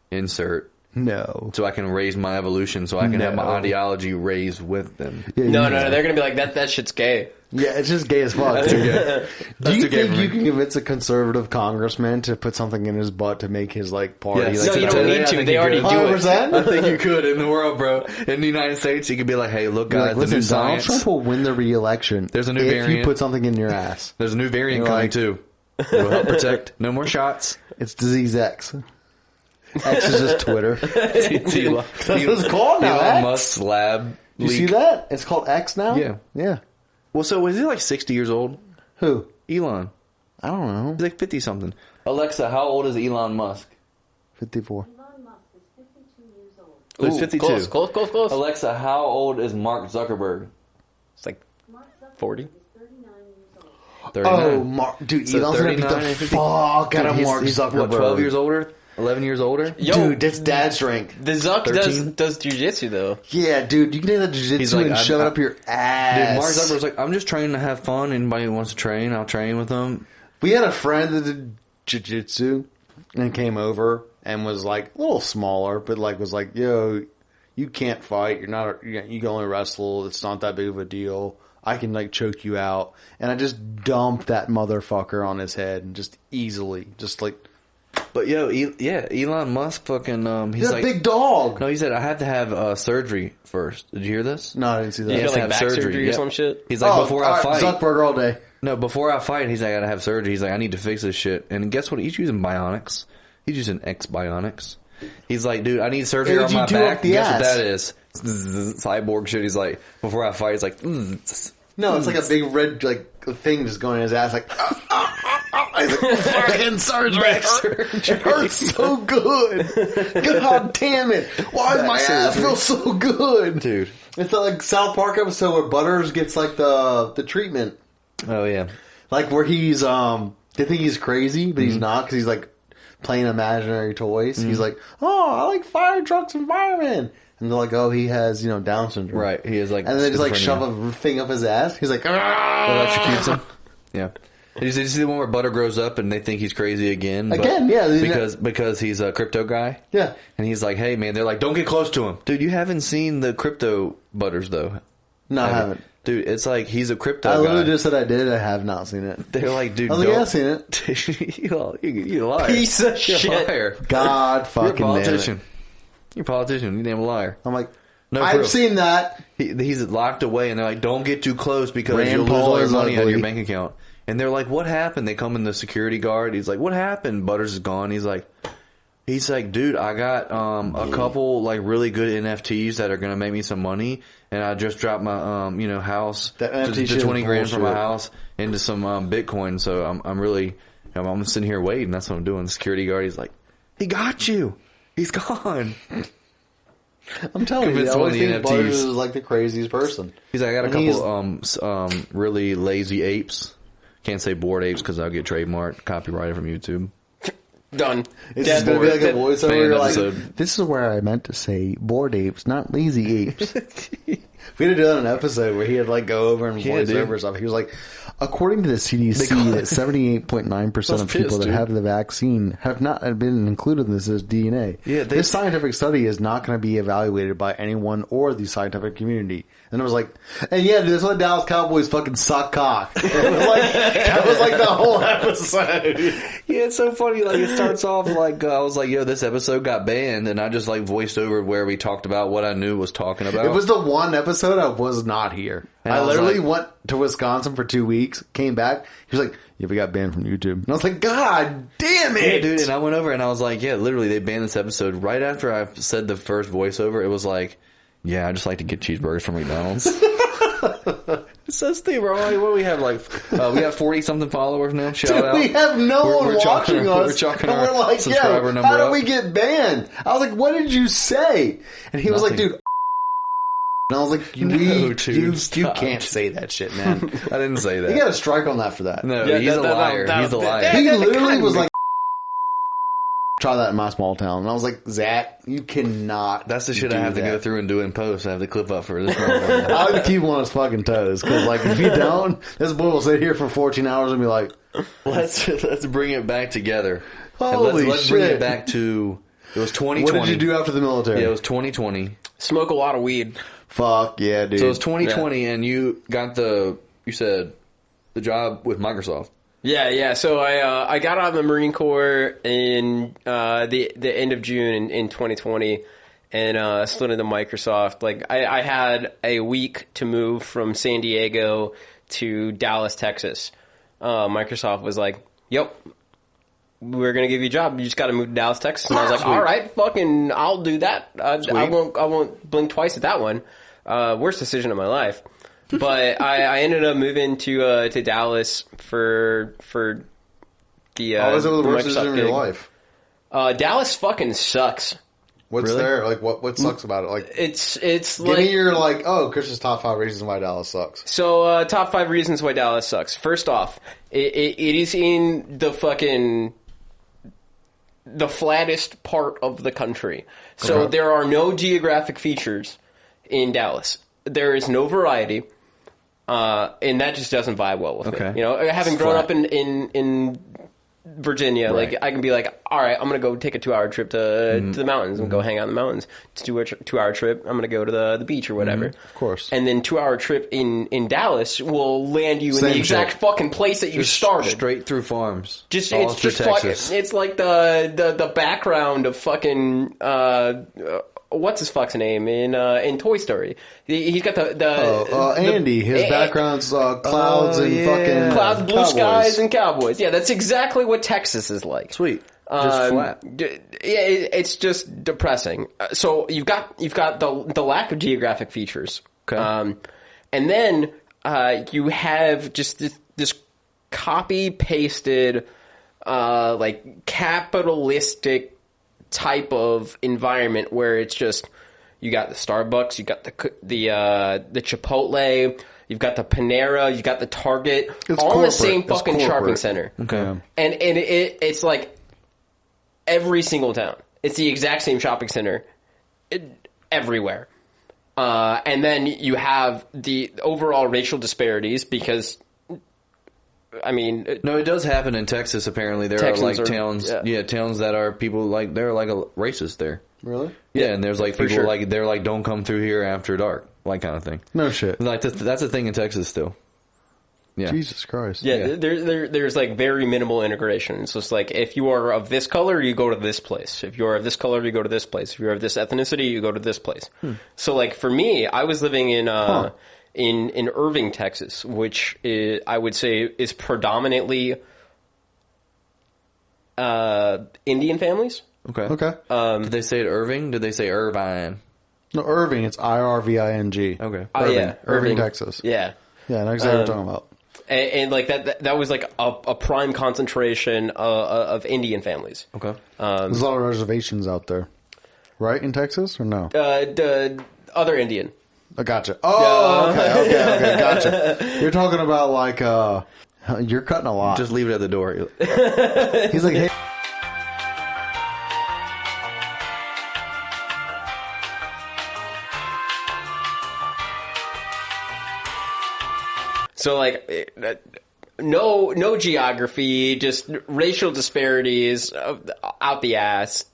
Insert. No. So I can raise my evolution. So I can have my No. ideology raised with them. Yeah, No, they're gonna be like, that shit's gay. Yeah, it's just gay as fuck. Do you too gay think for you me. can convince a conservative congressman to put something in his butt to make his like party? Yes. Like, No, you don't today, need I to. think They you already could. do it. 100%? I think you could in the world, bro. In the United States, you could be like, hey, look, You're guys, like, the new listen, Donald science. Trump will win the re-election. There's a new if variant. you put something in your ass. There's a new variant You're coming like- too. It'll help protect. No more shots. It's disease X. X is just Twitter. It's Elon, That's what it's called now, Elon X. Musk's lab You leak. see that? It's called X now? Yeah. Yeah. Well, so is he like 60 years old? Who? Elon. I don't know. He's like 50 something. Alexa, how old is Elon Musk? 54. Elon Musk is 52 years old. So he's Ooh, 52. Close. Alexa, how old is Mark Zuckerberg? It's like Mark Zuckerberg 40. is 39 years old. 39. Oh, Mark. Dude, So Elon's going to beat 39 the and 50. fuck out of Dude, Mark he's, Zuckerberg. what, 12 years older? 11 years older? Yo, Dude, that's dad's strength. the Zuck 13? does jujitsu though. Yeah, dude, you can do that He's jiu-jitsu like, and shove it up your ass. Dude, Mark Zuckerberg's like, I'm just training to have fun. Anybody who wants to train, I'll train with them. We had a friend that did jiu-jitsu and came over and was like a little smaller, but like was like, yo, you can't fight. You're not. You can only wrestle. It's not that big of a deal. I can like choke you out. And I just dumped that motherfucker on his head and just easily, just like But yo, Elon Musk fucking, he's he's a like, big dog. no, he said, I have to have surgery first. Did you hear this? No, I didn't see that. You has got to like have back surgery, surgery or yeah. some shit. He's like, before I all right, fight. Zuckerberg all day. No, before I fight, he's like, I gotta have surgery. He's like, I need to fix this shit. And guess what? He's using bionics. He's using X-bionics. He's like, dude, I need surgery on my AG2 back. up the Guess what ass. that is? Cyborg shit. He's like, before I fight, he's like, No, it's like a big red like thing just going in his ass, like. He's like, fucking surgery. It hurts so good. God damn it! Why does my ass feel so good, dude. It's that like South Park episode where Butters gets like the treatment, Oh yeah. like where he's they think he's crazy, but he's not because he's like playing imaginary toys. He's like, oh, I like fire trucks and firemen. And they're like, oh, he has, Down syndrome. Right. He is like, And then they just like schizophrenia. shove a thing up his ass. He's like, Electrocutes him. Yeah. Did you see the one where Butter grows up and they think he's crazy again? but- Again, yeah. Because he's a crypto guy. Yeah. And he's like, hey man, they're like, don't get close to him. Dude, you haven't seen the crypto Butters though. No, I haven't. Dude, it's like, he's a crypto I literally guy. just said I did. I have not seen it. They're like, dude, I was like, yeah, I've seen it. you liar. Piece of You're shit. a liar. God You're a fucking damn it. politician. You're a politician. You damn liar. I'm like, No, I've proof. seen that. He's locked away, and they're like, don't get too close because Rand you'll lose Paul all your is money out of your ugly. bank account. And they're like, what happened? They come in the security guard. He's like, what happened? Butters is gone. He's like, dude, I got a couple like really good NFTs that are gonna make me some money, and I just dropped my house, That NFT the shit is 20 grand from my bullshit. house into some Bitcoin. So I'm really, I'm sitting here waiting. That's what I'm doing. The security guard, he's like, he got you. He's gone. I'm telling you, I Convinced one always of the think Butters NFTs. is like the craziest person. He's like, I got a And he's- couple really lazy apes. Can't say bored apes because I'll get trademarked, copyrighted from YouTube. Done. It's just going to be like a voiceover. Fan You're like, episode. this is where I meant to say bored apes, not lazy apes. We had to do that in an episode where he had like go over and voice over stuff. He was like, according to the CDC, that 78.9% of people that have the vaccine have not been included in this as DNA. Yeah, this scientific study is not going to be evaluated by anyone or the scientific community. And it was like, and yeah, dude, that's why Dallas Cowboys fucking suck cock. It was like, that was like the whole episode. Yeah, it's so funny. Like, it starts off like, I was like, yo, this episode got banned, and I just like voiced over where we talked about what I knew was talking about. It was the one episode I was not here. And I I was literally like- went to Wisconsin for 2 weeks, came back. He was like, yeah, we got banned from YouTube. And I was like, God damn it. Yeah, dude, and I went over and I was like, yeah, literally, they banned this episode. Right after I said the first voiceover, it was like, yeah, I just like to get cheeseburgers from McDonald's. It's so stupid, bro. Like, what do we have? Like, we got 40-something followers now. Shout out. We have no one We're chalking watching our- us. we're chalking and our we're like, subscriber yo, number how did up. we get banned? I was like, what did you say? And he was like, Nothing. dude. And I was like, No, dude, you stop. can't say that shit, man. I didn't say that. He got a strike on that for that. No, Yeah, he's a that- liar. that- He's a that- liar. that- He that literally kind was of- like, try that in my small town. And I was like, Zach, you cannot. That's the shit do I have to that. go through and do in post. I have to clip up for this. motherfucker. I like to keep him on his fucking toes. Because, like, if you don't, this boy will sit here for 14 hours and be like, let's bring it back together. And Holy let's bring shit. it back to, it was 2020. what did you do after the military? Yeah, it was 2020. Smoke a lot of weed. Fuck yeah, dude. So it was 2020 and you got you said, the job with Microsoft. Yeah. So I got out of the Marine Corps in the end of June in 2020, and slid into Microsoft. Like I had a week to move from San Diego to Dallas, Texas. Microsoft was like, "Yep, we're gonna give you a job. You just got to move to Dallas, Texas." And I was like, "All right, fucking, I'll do that. I won't blink twice at that one." Worst decision of my life. But I ended up moving to Dallas for the How was it with the worst Microsoft decision of your gig. life? Dallas fucking sucks. What's Really? there? Like, what sucks about it? Like, It's give like me your, like, oh, Chris's top 5 reasons why Dallas sucks. so top 5 reasons why Dallas sucks. First off, it is in the fucking the flattest part of the country. So there are no geographic features in Dallas. There is no variety. And that just doesn't vibe well with Okay. me. You know, having It's grown flat. up in Virginia, Right. like I can be like, all right, I'm gonna go take a 2-hour trip to the mountains and go hang out in the mountains. To do a 2-hour trip, I'm gonna go to the beach or whatever. Of course. And then 2-hour trip in Dallas will land you in Same the exact shit. fucking place that you started. Straight through farms. Just All it's through just Texas. fucking. It's like the background of fucking what's his fuck's name in Toy Story. He's got Andy, his background's clouds and yeah. fucking clouds, blue cowboys. skies, and cowboys. Yeah, that's exactly what Texas is like. Sweet. Just flat. It's just depressing. So you've got the lack of geographic features. Okay. And then you have just this copy pasted like capitalistic type of environment where it's just you got the Starbucks, you got the Chipotle, you've got the Panera, you got the Target, It's all in the corporate. same It's fucking shopping corporate. center. Okay. And it's like every single town. It's the exact same shopping center everywhere. And then you have the overall racial disparities because, I mean, No, it does happen in Texas. Apparently, there Texans are like are- towns, yeah. towns that are people like they're like a racist there. Really? Yeah, and there's like for people sure. like they're like don't come through here after dark, like kind of thing. No shit. Like that's a thing in Texas still. Yeah, Jesus Christ. yeah, there's like very minimal integration. So it's like if you are of this color, you go to this place. If you are of this color, you go to this place. If you're of this ethnicity, you go to this place. So like for me, I was living in Irving, Texas, which I would say is predominantly Indian families. Okay. Okay. Did they say it Irving? Did they say Irvine? No, Irving. It's IRVING. Okay. Yeah, Irving, Texas. Yeah. Yeah, I know exactly what you're talking about. And like that was like a prime concentration of Indian families. Okay. There's a lot of reservations out there. Right? In Texas or no? The other Indian. I gotcha. Oh, okay, gotcha. You're talking about like, you're cutting a lot. Just leave it at the door. He's like, hey. So like, no geography, just racial disparities out the ass.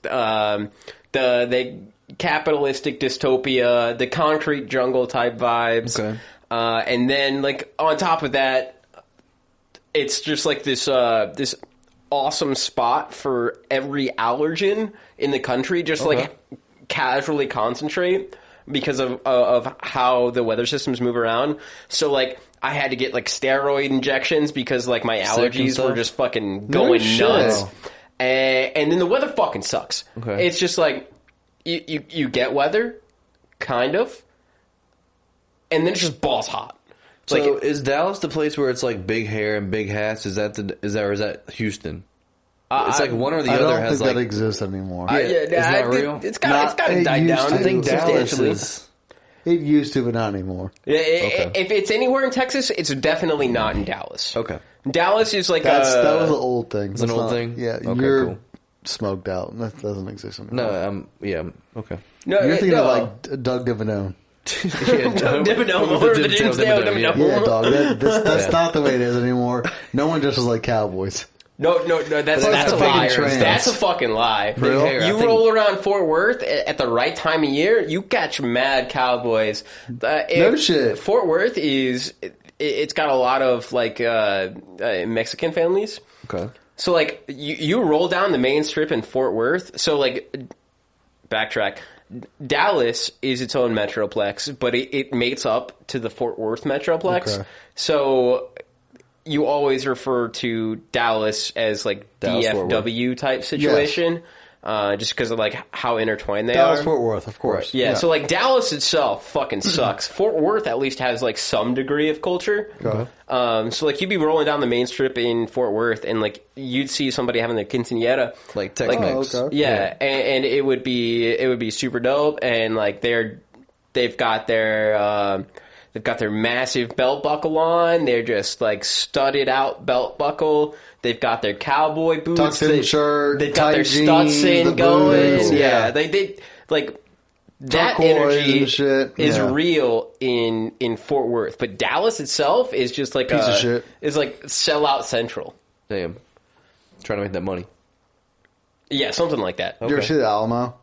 The capitalistic dystopia, the concrete jungle type vibes, and then like on top of that, it's just like this awesome spot for every allergen in the country, just like casually concentrate because of how the weather systems move around. So like I had to get like steroid injections because like my allergies were just fucking going nuts. And then the weather fucking sucks. It's just like you get weather, kind of, and then it's just balls hot. So like, is Dallas the place where it's like big hair and big hats? Is that Houston? It's like one or the other has like... that exists anymore. It's not real? It's got to die down. I think Dallas is... It used to, but not anymore. If it's anywhere in Texas, it's definitely not in Dallas. Okay. Dallas is like that was an old thing. It's an old thing? Yeah, okay, you're cool. smoked out. That doesn't exist anymore. No, okay. No, you're thinking of like Doug Divino. Doug Divino, or the Dimsdale Divino. Yeah, dog. That's not the way it is anymore. No one dresses like cowboys. No, that's a lie. That's a fucking lie. You roll around Fort Worth at the right time of year, you catch mad cowboys. No shit. Fort Worth it's got a lot of like Mexican families. Okay. So like you roll down the main strip in Fort Worth. So like backtrack. Dallas is its own metroplex, but it mates up to the Fort Worth metroplex. Okay. So you always refer to Dallas as like DFW type situation. Yes. Just because of like how intertwined they Dallas, are. Fort Worth, of course. Yeah, so like Dallas itself fucking sucks. Fort Worth at least has like some degree of culture. So like you'd be rolling down the main strip in Fort Worth and like you'd see somebody having their quinceañera. Like Tex-Mex. Yeah, and it would be super dope, and like they've got their massive belt buckle on. They're just like studded out belt buckle. They've got their cowboy boots. Tucked in shirt. They've got their Stutson going. Boots, yeah, they like that energy is real in Fort Worth, but Dallas itself is just like piece of shit. It's like sellout central. Damn, trying to make that money. Yeah, something like that. You ever see the Alamo?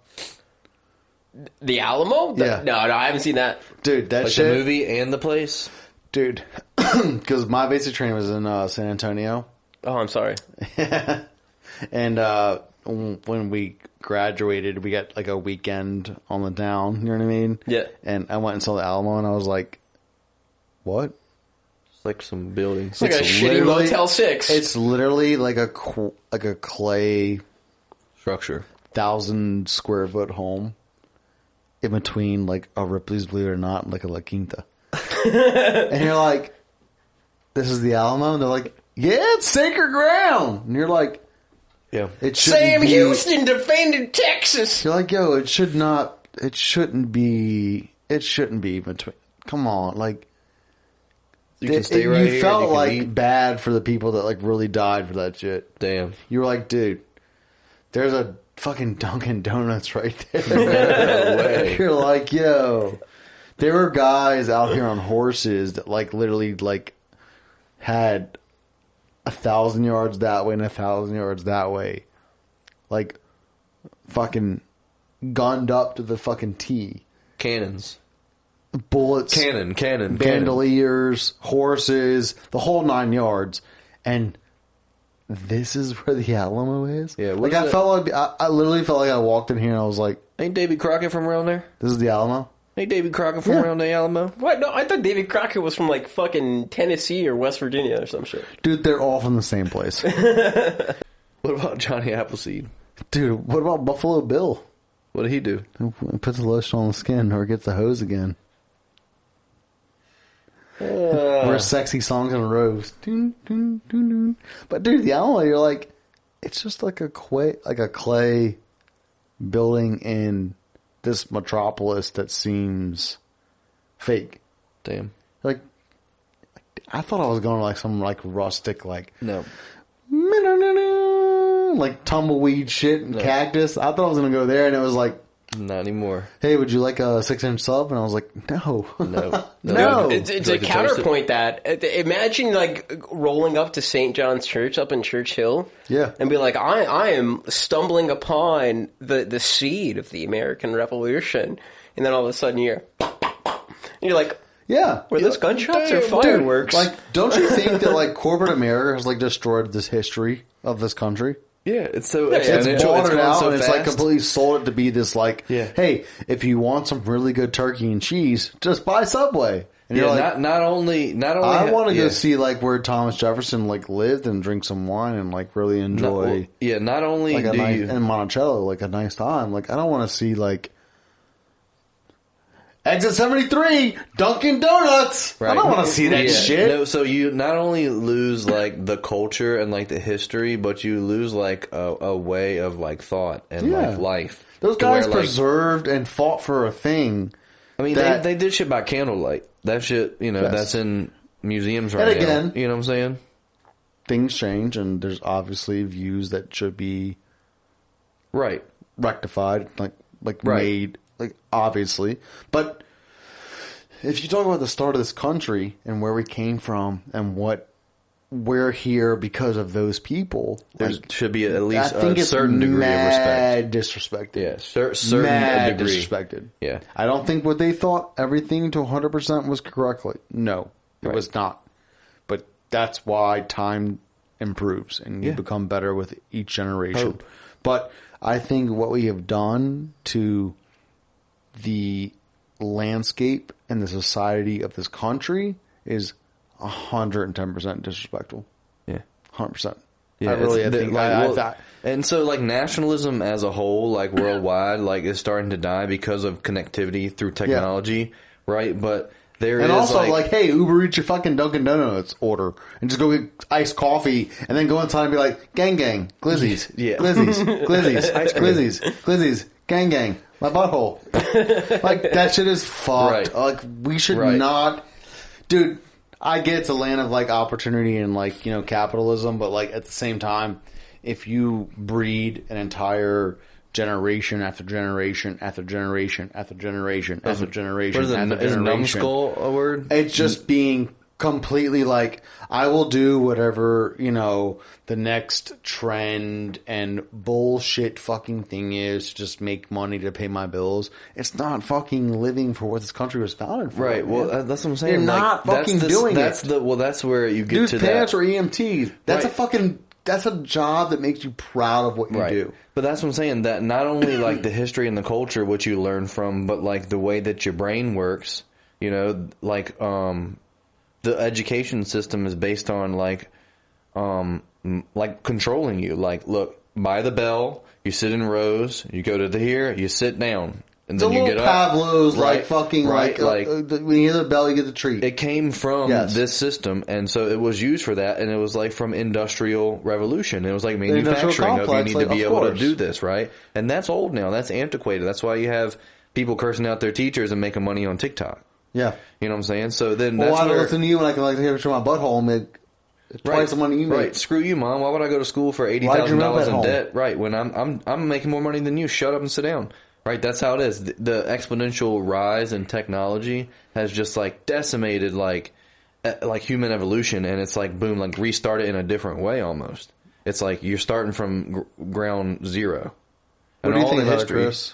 The Alamo? Yeah. No, I haven't seen that. Dude, that like shit. The movie and the place? Dude, because my basic training was in San Antonio. Oh, I'm sorry. And when we graduated, we got like a weekend on the down, you know what I mean? Yeah. And I went and saw the Alamo, and I was like, what? It's like some buildings. It's like a shitty Motel 6. It's literally like a clay structure. 1,000 square foot home in between like a Ripley's, believe it or not, and like a La Quinta. And you're like, this is the Alamo? And they're like, yeah, it's sacred ground. And you're like, yeah, it Sam Houston defended Texas. You're like, yo, it shouldn't be between. Come on, like, you can stay right here. You felt like bad for the people that like really died for that shit. Damn. You were like, dude, there's a fucking Dunkin' Donuts right there. No way. You're like, yo, there were guys out here on horses that like literally like had 1,000 yards that way and 1,000 yards that way, like fucking gunned up to the fucking T. Cannons, bullets, cannon, bandoliers, horses, the whole 9 yards, and this is where the Alamo is. Yeah, like I literally felt like I walked in here and I was like, "Ain't Davy Crockett from around there? This is the Alamo." Ain't Davy Crockett from around the Alamo? What? No, I thought David Crockett was from like fucking Tennessee or West Virginia or some shit. Dude, they're all from the same place. What about Johnny Appleseed? Dude, what about Buffalo Bill? What did he do? He puts the lotion on the skin or gets the hose again. We're sexy songs and robes. But dude, the Alamo, you're like, it's just like a clay building in this metropolis that seems fake. Damn. Like, I thought I was going to like some like rustic like no, like tumbleweed shit and cactus. I thought I was going to go there, and it was like Not anymore. Hey, would you like a 6-inch sub? And I was like, no. No. No. It's Would a you like to taste counterpoint that. Imagine like rolling up to St. John's Church up in Church Hill. Yeah. And be like, I am stumbling upon the seed of the American Revolution. And then all of a sudden you're like, Yeah. were those gunshots or Dude, fireworks? like, don't you think that, like, corporate America has, like, destroyed this history of this country? Yeah, it's so It's exponential. bought it going out so and it's, like, fast. completely sold it to be this, like, Yeah. hey, if you want some really good turkey and cheese, just buy Subway. And Yeah, you're like, not only. I want to yeah. go see, like, where Thomas Jefferson, like, lived and drink some wine and, like, really enjoy, Not only like, a do nice, you. in Monticello, like, a nice time. Like, I don't want to see, like, Exit 73, Dunkin' Donuts. I don't want to see that Yeah. shit. No, so you not only lose like the culture and like the history, but you lose like a way of like thought and Yeah. like life. Those To guys where, like, preserved and fought for a thing. I mean, that- they did shit by candlelight. That shit, you know, Yes. that's in museums right And again- now. You know what I'm saying? Things change, and there's obviously views that should be Right. rectified, like Right. made, like obviously. But if you talk about the start of this country and where we came from and what we're here because of those people, There like, should be at I least think a it's certain degree of respect. mad disrespected. Yeah, certain Mad degree. disrespected. Yeah. I don't think what they thought everything to 100% was correctly. No, it Right. was not. But that's why time improves and you Yeah. become better with each generation. Hope. But I think what we have done to the landscape and the society of this country is 110% disrespectful. Yeah. 100%. Yeah, I really it's- think like, I well, thought. and so like nationalism as a whole, like worldwide, like is starting to die because of connectivity through technology, right? But there And is also, like, hey, Uber Eats your fucking Dunkin' Donuts order and just go get iced coffee and then go inside and be like, gang, gang, glizzies, Yeah. glizzies, glizzies, glizzies, glizzies, gang, gang, my butthole. Like, that shit is fucked. Right. Like, we should Right. not, dude, I get it's a land of, like, opportunity and, like, you know, capitalism, but, like, at the same time, if you breed an entire generation after generation after generation after generation after generation what is it? after Is generation, numbskull a word? it's just being completely like, I will do whatever, you know, the next trend and bullshit fucking thing is to just make money to pay my bills. It's not fucking living for what this country was founded for. Right. Well, man. that's what I'm saying. You're like, not that's fucking the, doing that's it. The well, that's where you get Dude's to parents that. are EMTs. That's Right. a fucking, that's a job that makes you proud of what you Right. do. But that's what I'm saying. That not only like the history and the culture, which you learn from, but like the way that your brain works. You know, like the education system is based on like controlling you. Like, look, by the bell, you sit in rows. You go to the here, you sit down, and It's a then you little get up. Pavlov's, like, Right, fucking, right, like, when you hear the bell, you get the treat. It came from Yes. this system, and so it was used for that, and it was like from industrial revolution. It was like industrial manufacturing of you complex, need like, to be of able to course. do this, right? And that's old now. That's antiquated. That's why you have people cursing out their teachers and making money on TikTok. Yeah. You know what I'm saying? So then Well, that's why do I where, listen to you when I can, like, hear it my butthole and make twice the money you make? Right. Screw you, mom. Why would I go to school for Why'd you $80,000 move at in home? debt? Right. When I'm making more money than you. Shut up and sit down. Right. That's how it is. The exponential rise in technology has just like decimated like human evolution, and it's like boom, like restart it in a different way almost. It's like you're starting from ground zero. What And do you all think the about it, history. Chris?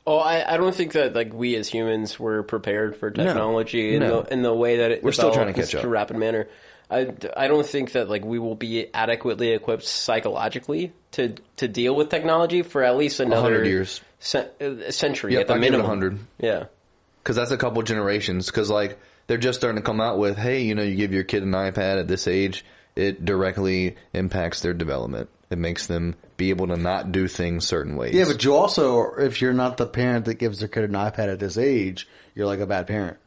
Oh, I don't think that like we as humans were prepared for technology No. in the way that it We're still trying to developed in catch such up. a rapid manner. I don't think that like we will be adequately equipped psychologically to deal with technology for at least another 100 years. Century Yep, at the I give it minimum. 100. Yeah. Because that's a couple generations. Because like they're just starting to come out with, hey, you know, you give your kid an iPad at this age, it directly impacts their development. It makes them be able to not do things certain ways. Yeah, but you also, if you're not the parent that gives their kid an iPad at this age, you're like a bad parent.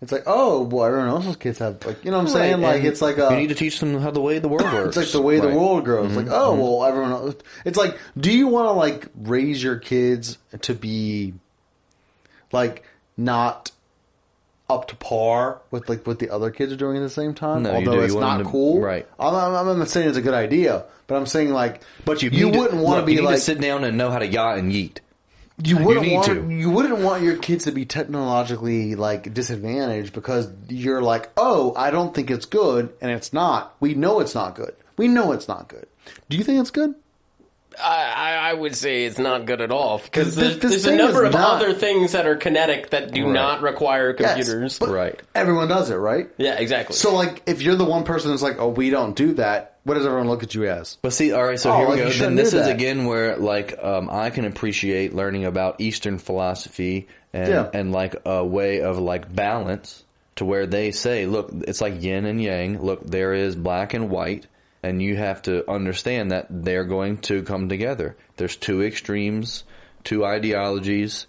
It's like, oh, well, everyone else's kids have, like, you know what I'm saying? Like, and it's like a, you need to teach them how the way the world works. it's like the way the Right. world grows. Like, oh, well, everyone else. It's like, do you want to, like, raise your kids to be, like, not up to par with, like, what the other kids are doing at the same time? No, you Although do. You it's want not them to- cool. right. I'm not saying it's a good idea, but I'm saying, like, But you wouldn't want to be you need like, to sit down and know how to yacht and yeet. You wouldn't need want to. you wouldn't want your kids to be technologically like disadvantaged because you're like, oh, I don't think it's good, and it's not. We know it's not good. We know it's not good. Do you think it's good? I would say it's not good at all because This there's a thing number is of not- other things that are kinetic that do Right. not require computers. Yes, but Right. everyone does it, right? Yeah, exactly. So, like, if you're the one person that's like, oh, we don't do that, what does everyone look at you as? But see, all right, so Oh, here we like, go. you Then shouldn't this do is that. again where, like, I can appreciate learning about Eastern philosophy and like a way of like balance to where they say, look, it's like yin and yang. Look, there is black and white, and you have to understand that they're going to come together. There's two extremes, two ideologies,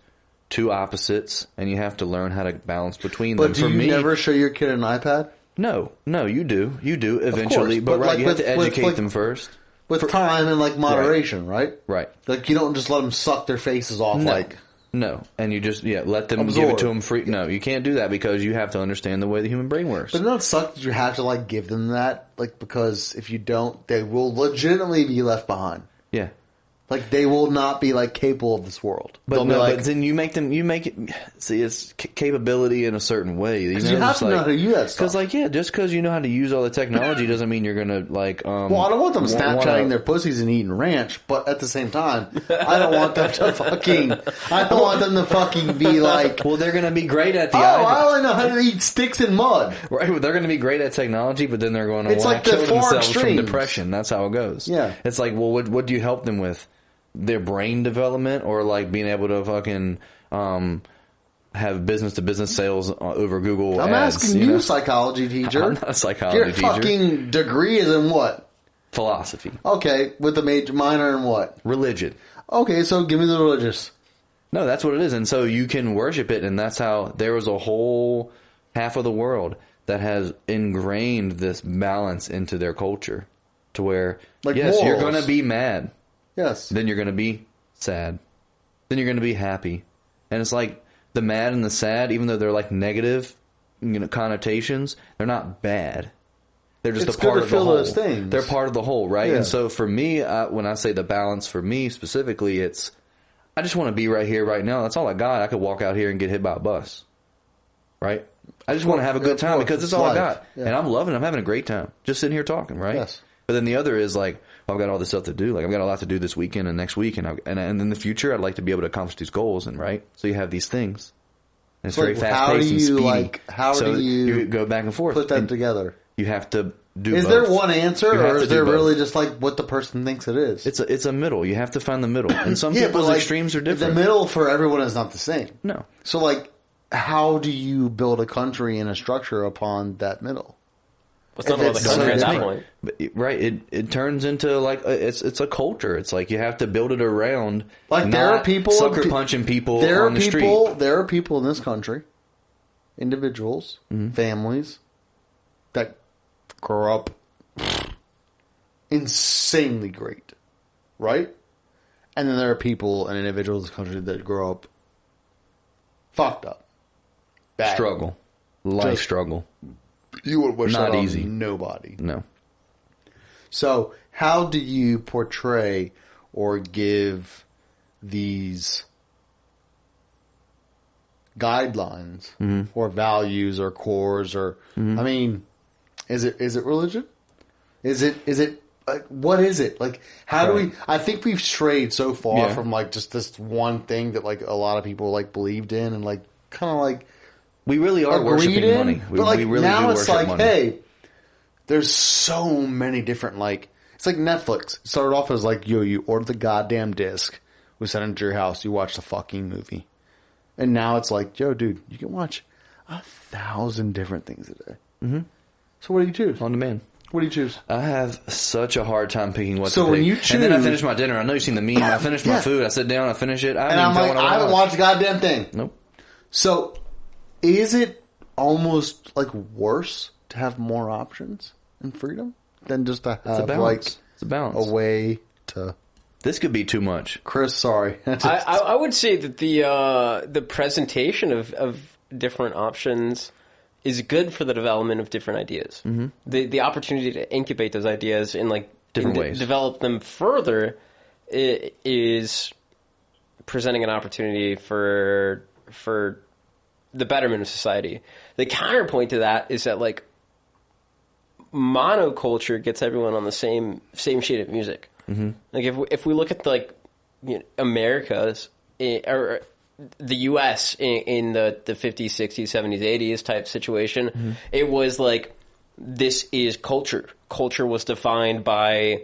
two opposites, and you have to learn how to balance between them. But do For you me, never show your kid an iPad? no, you do eventually, course, but but right, like you have with- to with, educate like- them first. With time and, like, moderation, right? Right. Like, you don't just let them suck their faces off, No. like... No, and you just let them Absorb. give it to them free. No, you can't do that because you have to understand the way the human brain works. But it doesn't suck that you have to, like, give them that, like, because if you don't, they will legitimately be left behind. yeah, Like, they will not be, like, capable of this world. but They'll no, be like, but then you make it. See, it's capability in a certain way. You you have to know how to use that stuff. Because, like, just because you know how to use all the technology doesn't mean you're gonna like. well, I don't want them Snapchatting their pussies and eating ranch, but at the same time, I don't want them to fucking... I don't want them to fucking be like... Well, they're gonna be great at the. Oh, I only know how to eat sticks and mud. Right, they're going to be great at technology, but then they're going to It's want like to the kill four themselves from extremes. depression. That's how it goes. Yeah. It's like, well, what do you help them with? Their brain development, or like being able to fucking have business to business sales over Google I'm ads? asking you, psychology teacher. I'm not a psychology Your teacher. fucking degree is in what? Philosophy, Okay, with the major minor in what? religion. Okay, so give me the religious. No, that's what it is, and so you can worship it, and that's how there was a whole half of the world that has ingrained this balance into their culture, to where Like yes, you're morals. going to be mad. Yes. Then you're going to be sad. Then you're going to be happy. And it's like the mad and the sad, even though they're like negative connotations, they're not bad. They're just It's a part good to of the feel whole. those things. They're part of the whole, right? Yeah. And so for me, when I say the balance for me specifically, it's I just want to be right here, right now. That's all I got. I could walk out here and get hit by a bus. Right? I just want to have a good time because it's all I got. Yeah. And I'm loving it. I'm having a great time. Just sitting here talking, right? Yes. But then the other is like, I've got all this stuff to do. Like I've got a lot to do this weekend and next week, and in the future, I'd like to be able to accomplish these goals. And right, so you have these things. And it's So, very like, fast how paced do and you, speedy. like, how so do you go back and forth? Put that And together. You have to do. Is both. there one answer, You have or to is do there both. really just like what the person thinks it is? It's a middle. You have to find the middle. And some Yeah, people's but, like, extremes are different. The middle for everyone is not the same. No. So, like, how do you build a country and a structure upon that middle? What's not if about the it's country so at that different. point? But, right, it turns into like it's a culture. It's like you have to build it around. Like, there not are people sucker punching people There on are the people. street. There are people in this country, individuals, Mm-hmm. families, that grow up insanely great, right? And then there are people and individuals in this country that grow up fucked up, bad. Struggle, life Just- struggle. You would wish Not that on easy. nobody. No. So, how do you portray or give these guidelines or values or cores or I mean, is it religion? Is it like, what is it? Like, how do we I think we've strayed so far Yeah. from like just this one thing that like a lot of people like believed in and like kind of like We really are agreed worshiping in, money. but like we really now do it's worship like, money. hey, there's so many different like it's like Netflix. It started off as like, yo, you order the goddamn disc, we send it to your house, you watch the fucking movie, and now it's like, yo, dude, you can watch 1,000 different things a day. Mm-hmm. So what do you choose? On demand. What do you choose? I have such a hard time picking what So to when pick. you And then I choose- finish my dinner. I know you've seen the meme. I finish my Yeah. food. I sit down. I finish it. I And I'm like, I haven't watch. watched a goddamn thing. Nope. So is it almost like worse to have more options and freedom than just to It's a have balance. like It's a balance. a way to... This could be too much. Chris, sorry. I would say that the presentation of different options is good for the development of different ideas. Mm-hmm. The opportunity to incubate those ideas in like Different ways. develop them further is presenting an opportunity for the betterment of society. The counterpoint to that is that like monoculture gets everyone on the same sheet of music. Mm-hmm. Like if we look at like America's or the U.S. in the 50s, 60s, 70s, 80s type situation, it was like this is culture. Culture was defined by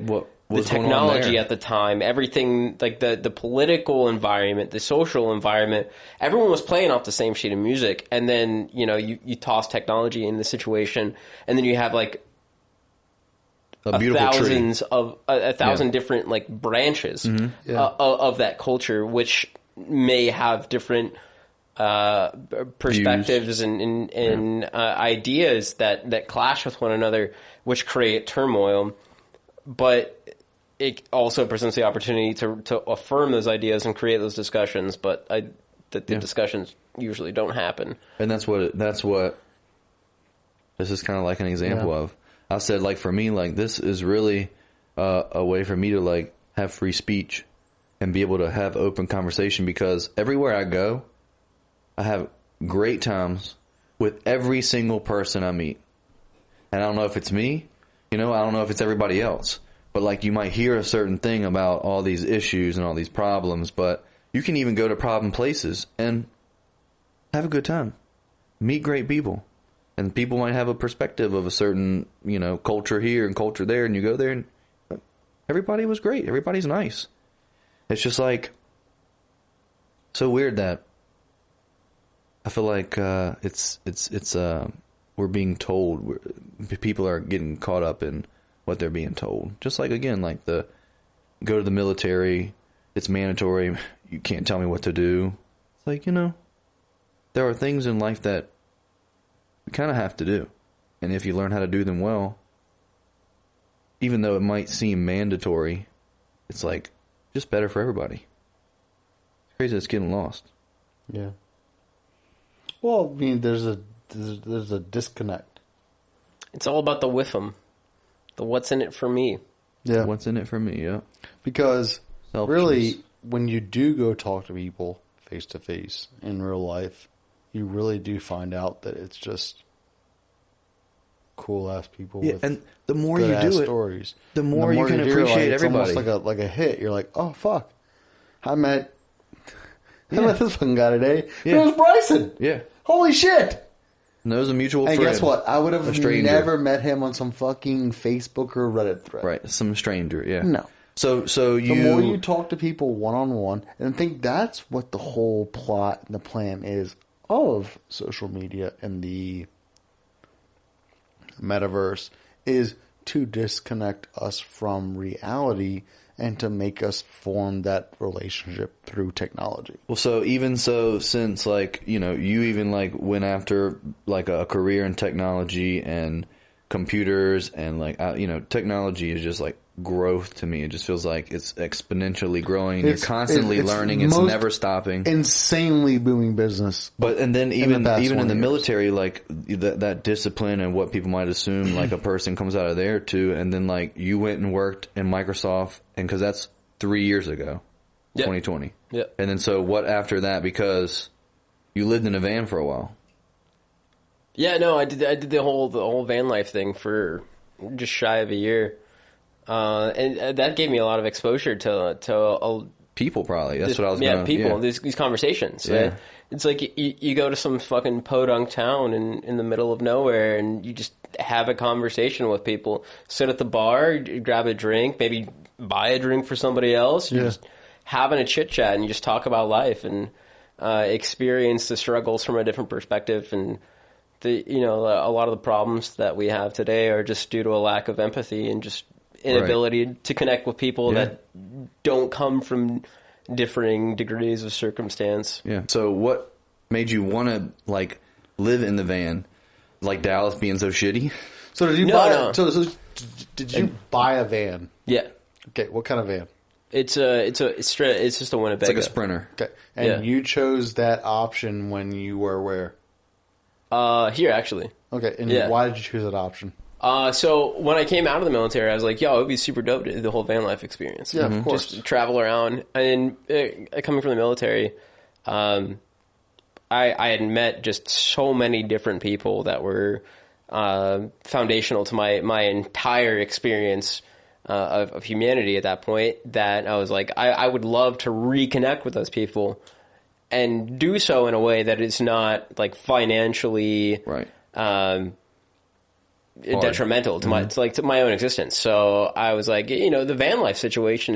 the technology at the time, everything like the political environment, the social environment, everyone was playing off the same sheet of music. And then, you toss technology in the situation and then you have like a thousand different like branches of that culture, which may have different perspectives and ideas that clash with one another, which create turmoil. But it also presents the opportunity to affirm those ideas and create those discussions. But the discussions usually don't happen. And that's what this is kind of like an example of. I said, like, for me, like, this is really a way for me to, like, have free speech and be able to have open conversation, because everywhere I go, I have great times with every single person I meet. And I don't know if it's me, I don't know if it's everybody else. But, like, you might hear a certain thing about all these issues and all these problems, but you can even go to problem places and have a good time. Meet great people. And people might have a perspective of a certain, culture here and culture there, and you go there and everybody was great. Everybody's nice. It's just like so weird that I feel like it's we're being told, people are getting caught up in what they're being told. Just like, again, like go to the military, it's mandatory, you can't tell me what to do. It's like, there are things in life that you kind of have to do. And if you learn how to do them well, even though it might seem mandatory, it's like just better for everybody. It's crazy it's getting lost. Yeah. Well, I mean, there's a disconnect. It's all about the with 'em. The what's in it for me. Yeah. What's in it for me, yeah. Because really, when you do go talk to people face to face in real life, you really do find out that it's just cool ass people. Yeah, with and the more you do it, stories, the more you can appreciate everybody. It's almost like a hit. You're like, oh fuck, I met this fucking guy today. Yeah. It was Bryson. Yeah. Holy shit. Knows a mutual and friend. Guess what? I would have never met him on some fucking Facebook or Reddit thread. Right, some stranger. Yeah. No. So the more you talk to people one on one, and I think that's what the whole plot and the plan is of social media and the metaverse, is to disconnect us from reality and to make us form that relationship through technology. Well, since like, you even like went after like a career in technology and computers and like, technology is just like growth to me. It just feels like it's exponentially growing. You're constantly learning. It's never stopping. Insanely booming business. But and then even in the military, like that discipline and what people might assume, like a person comes out of there too, and then like you went and worked in Microsoft, and because that's 3 years ago, 2020. Yeah. And then so what after that? Because you lived in a van for a while. Yeah, no, I did the whole van life thing for just shy of a year. And that gave me a lot of exposure to people, probably. That's what I was going to... people, these conversations. Yeah. It's like you go to some fucking podunk town in the middle of nowhere, and you just have a conversation with people. Sit at the bar, grab a drink, maybe buy a drink for somebody else. You're just having a chit-chat, and you just talk about life and experience the struggles from a different perspective. And a lot of the problems that we have today are just due to a lack of empathy and just inability to connect with people that don't come from differing degrees of circumstance. Yeah. So what made you want to like live in the van, like Dallas being so shitty? So did you buy? So did you buy a van? Yeah. Okay. What kind of van? It's just a Winnebago. It's like a Sprinter. Okay. And you chose that option when you were where? Here actually. Okay. And why did you choose that option? So when I came out of the military, I was like, yo, it would be super dope to do the whole van life experience. Yeah, of course. Just travel around. And coming from the military, I had met just so many different people that were foundational to my entire experience of humanity at that point, that I was like, I would love to reconnect with those people and do so in a way that is not like financially Right. detrimental to to my own existence. So I was like, the van life situation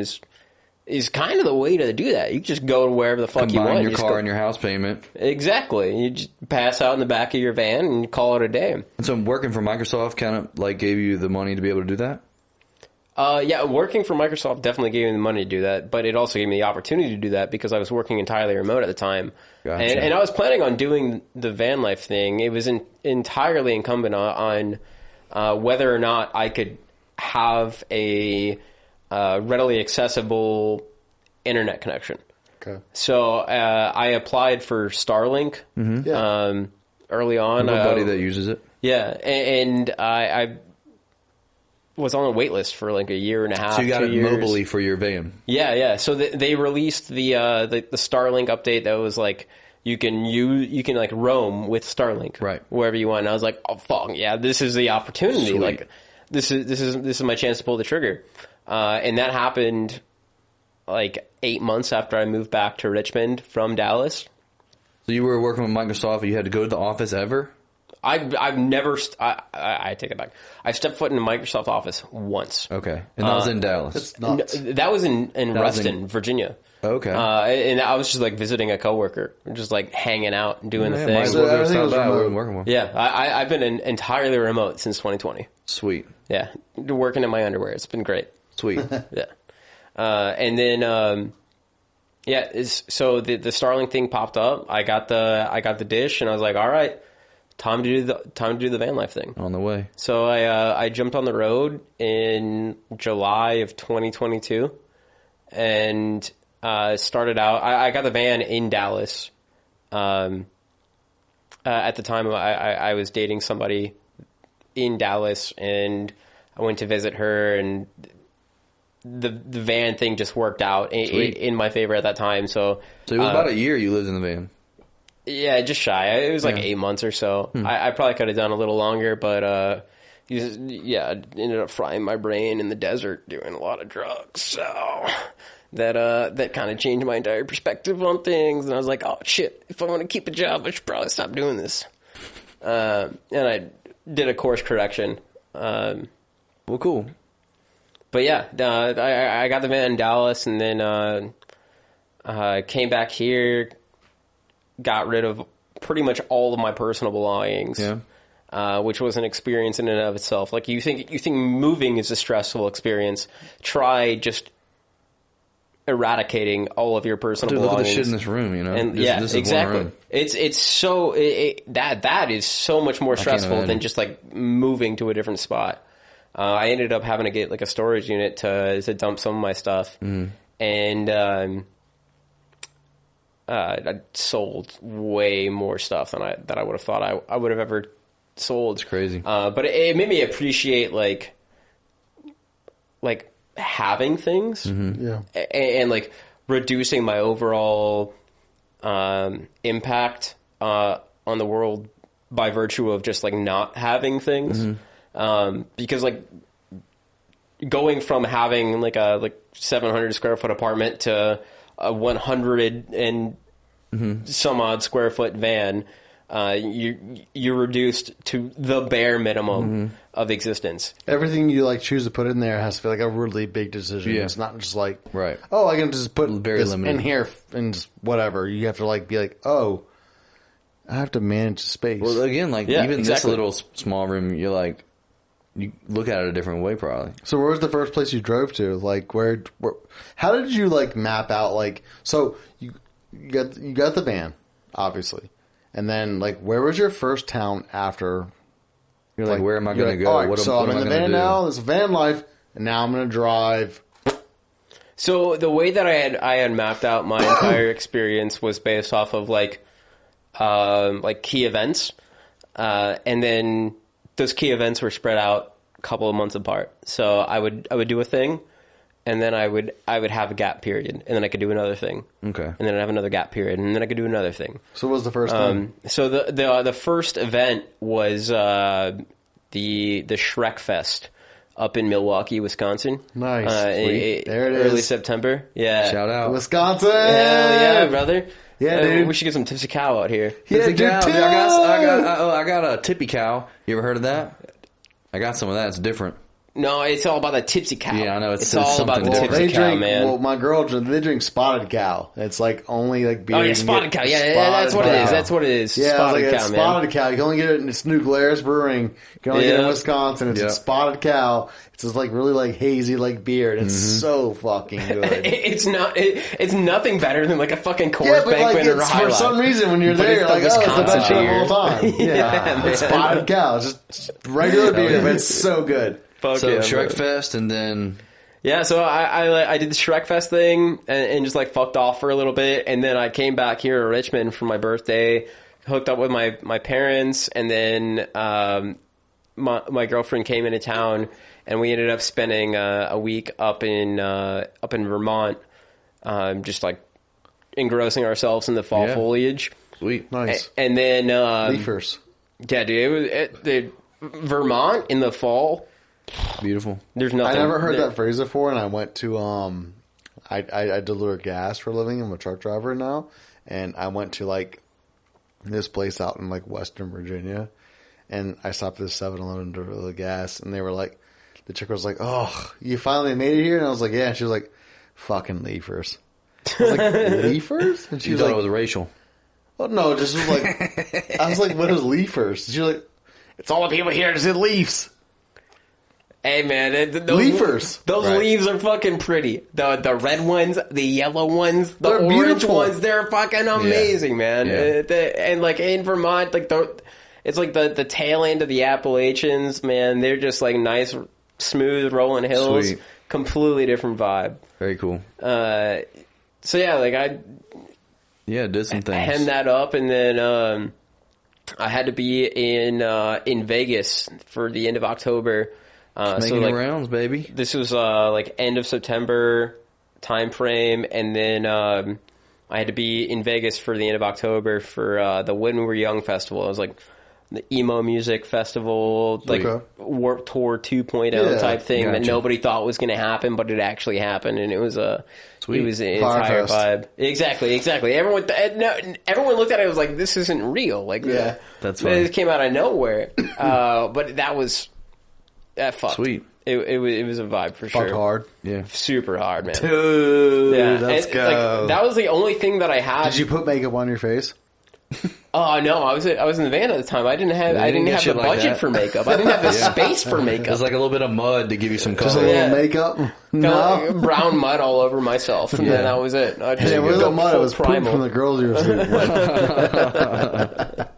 is kind of the way to do that. You just go to wherever the fuck you want. Combine your You just car go- and your house payment. Exactly. You just pass out in the back of your van and you call it a day. And so working for Microsoft kind of like gave you the money to be able to do that? Yeah, working for Microsoft definitely gave me the money to do that, but it also gave me the opportunity to do that because I was working entirely remote at the time. Gotcha. And I was planning on doing the van life thing. It was entirely incumbent on whether or not I could have a readily accessible internet connection. Okay. So I applied for Starlink Yeah. early on. I have a buddy that uses it. Yeah, and I was on a wait list for like a year and a half. So you got 2 it years. mobily for your van. Yeah. So they released the Starlink update that was like you can like roam with Starlink Right. wherever you want. And I was like, oh fuck yeah, this is the opportunity. Sweet. Like this is my chance to pull the trigger. And that happened like 8 months after I moved back to Richmond from Dallas. So you were working with Microsoft. You had to go to the office ever? I've never I take it back. I stepped foot in the Microsoft office once. Okay. And that was in Dallas. It's nuts. That was in was Ruston, in- Virginia. Okay. And I was just like visiting a coworker, just like hanging out and doing the Might thing. as well go everything south was by. I remote. wasn't working with. Yeah, I've been entirely remote since 2020. Sweet. Yeah, working in my underwear. It's been great. Sweet. Yeah. And then, so the Starlink thing popped up. I got the dish and I was like, all right, time to do the van life thing. On the way. So I jumped on the road in July of 2022 and started out. I got the van in Dallas. At the time, I was dating somebody in Dallas, and I went to visit her, and the van thing just worked out in my favor at that time. So So it was about a year you lived in the van. yeah, just shy. It was like 8 months or so. I probably could have done a little longer, but I ended up frying my brain in the desert doing a lot of drugs. So that kind of changed my entire perspective on things. And I was like, oh shit, if I want to keep a job, I should probably stop doing this. And I did a course correction. Well, cool. But yeah, I got the van in Dallas, and then came back here, got rid of pretty much all of my personal belongings, which was an experience in and of itself. Like you think moving is a stressful experience. Try just eradicating all of your personal Dude, look at belongings. the shit in this room, you know? And This is one exactly. room. It's so that is so much more stressful imagine. than just like moving to a different spot. I ended up having to get like a storage unit to dump some of my stuff, and I sold way more stuff than I would have thought I would have ever sold. It's crazy. But it made me appreciate like having things, Yeah. and like reducing my overall impact on the world by virtue of just like not having things. Because like going from having like a 700 square foot apartment to a 100 and some odd square foot van, you're reduced to the bare minimum of existence. Everything you like choose to put in there has to feel like a really big decision. Yeah. It's not just like, Right. oh, I can just put Very this limited. in here and just whatever. You have to like be like, oh, I have to manage the space. Well, again, like Yeah, even exactly. this little small room, you're like, you look at it a different way, probably. So where was the first place you drove to? Like where how did you like map out like so you got the van, obviously. And then like where was your first town after? You're like, where am I you're going to like, go? all right, What so am I'm I in the going to van do? now, this is van life, and now I'm gonna drive. So the way that I had mapped out my entire experience was based off of like key events, and then those key events were spread out a couple of months apart. So I would do a thing, and then I would have a gap period, and then I could do another thing. Okay. And then I'd have another gap period, and then I could do another thing. So what was the first time? So the first event was the Shrek Fest up in Milwaukee, Wisconsin. Nice. Sweet. There it early is. September. Yeah. Shout out. Wisconsin. Hell yeah, brother. Yeah, dude. We should get some Tipsy Cow out here. Yeah, Tipsy cow. dude, Dude, I got a tippy cow. You ever heard of that? I got some of that. It's different. No, it's all about the Tipsy Cow. Yeah, I know. It's all about the something Tipsy They Cow, drink. man. Well, my girl, they drink Spotted Cow. It's like only like beer. Oh, you yeah, can Spotted get. Cow. Yeah, Spotted that's what it is. Cow. That's what it is. Yeah, Spotted it's Cow, man. Spotted Cow. You can only get it in it's New Glarus Brewing. You can only get it in Yeah. Wisconsin. It's Yeah. a Spotted Cow. It's just like really like hazy like beer. And it's so fucking good. It's not. It's nothing better than like a fucking Coors Yeah, but like Banquet or a it's, High for Life. some reason when you're But there, it's you're the like, oh, it's the best Wisconsin shit of all time. Yeah, It's man. Spotted Cow. It's just regular beer, but it's so good. Fuck So yeah, Shrek bro. Fest, and then Yeah, so I did the Shrek Fest thing and just like fucked off for a little bit, and then I came back here to Richmond for my birthday, hooked up with my parents, and then my girlfriend came into town, and we ended up spending a week up in Vermont, just like engrossing ourselves in the fall Yeah. foliage. sweet. Nice. And then Leafers. yeah, dude, Vermont in the fall. Beautiful. There's nothing. I never heard that phrase before, and I went to I deliver gas for a living. I'm a truck driver now, and I went to like this place out in like Western Virginia, and I stopped at the 7-Eleven to deliver gas, and they were like, the chick was like, "Oh, you finally made it here," and I was like, "Yeah." And she was like, "Fucking leafers." I was like, "Leafers?" And she You was thought like, it was racial. "Oh no, just was like," I was like, "What is leafers?" She was like, "It's all the people here that said leaves." Hey man, those Leafers. Those Right. leaves are fucking pretty. The red ones, the yellow ones, the They're orange beautiful. ones, they're fucking amazing, man. Yeah. And like in Vermont, like it's like the tail end of the Appalachians, man. They're just like nice, smooth rolling hills. Sweet. Completely different vibe. Very cool. So yeah, like I Yeah, did some things. hemmed that up, and then I had to be in Vegas for the end of October. Making the rounds, baby. This was like end of September time frame, and then I had to be in Vegas for the end of October for the When We Were Young festival. It was like the emo music festival, like Okay. Warped Tour 2.0 Yeah, type thing that gotcha. nobody thought was going to happen, but it actually happened, and it was Sweet. it was an Fire entire fest. vibe. Exactly. Everyone looked at it and was like, "This isn't real." Like, Yeah. That's it fine. came out of nowhere. But that was fucked. Sweet. It was a vibe for sure. Fucked hard. Yeah. Super hard, man. Dude, Yeah, let's and, go. like, that was the only thing that I had. Did you put makeup on your face? Oh no, I was in the van at the time. I didn't have didn't get the shit like budget that. for makeup. I didn't have the space for makeup. There's like a little bit of mud to give you some Just a color. little Yeah. makeup? Got, No. like, brown mud all over myself, and then that was it. I just It go wasn't mud. It full was poop primal. from the girls you were sleeping with.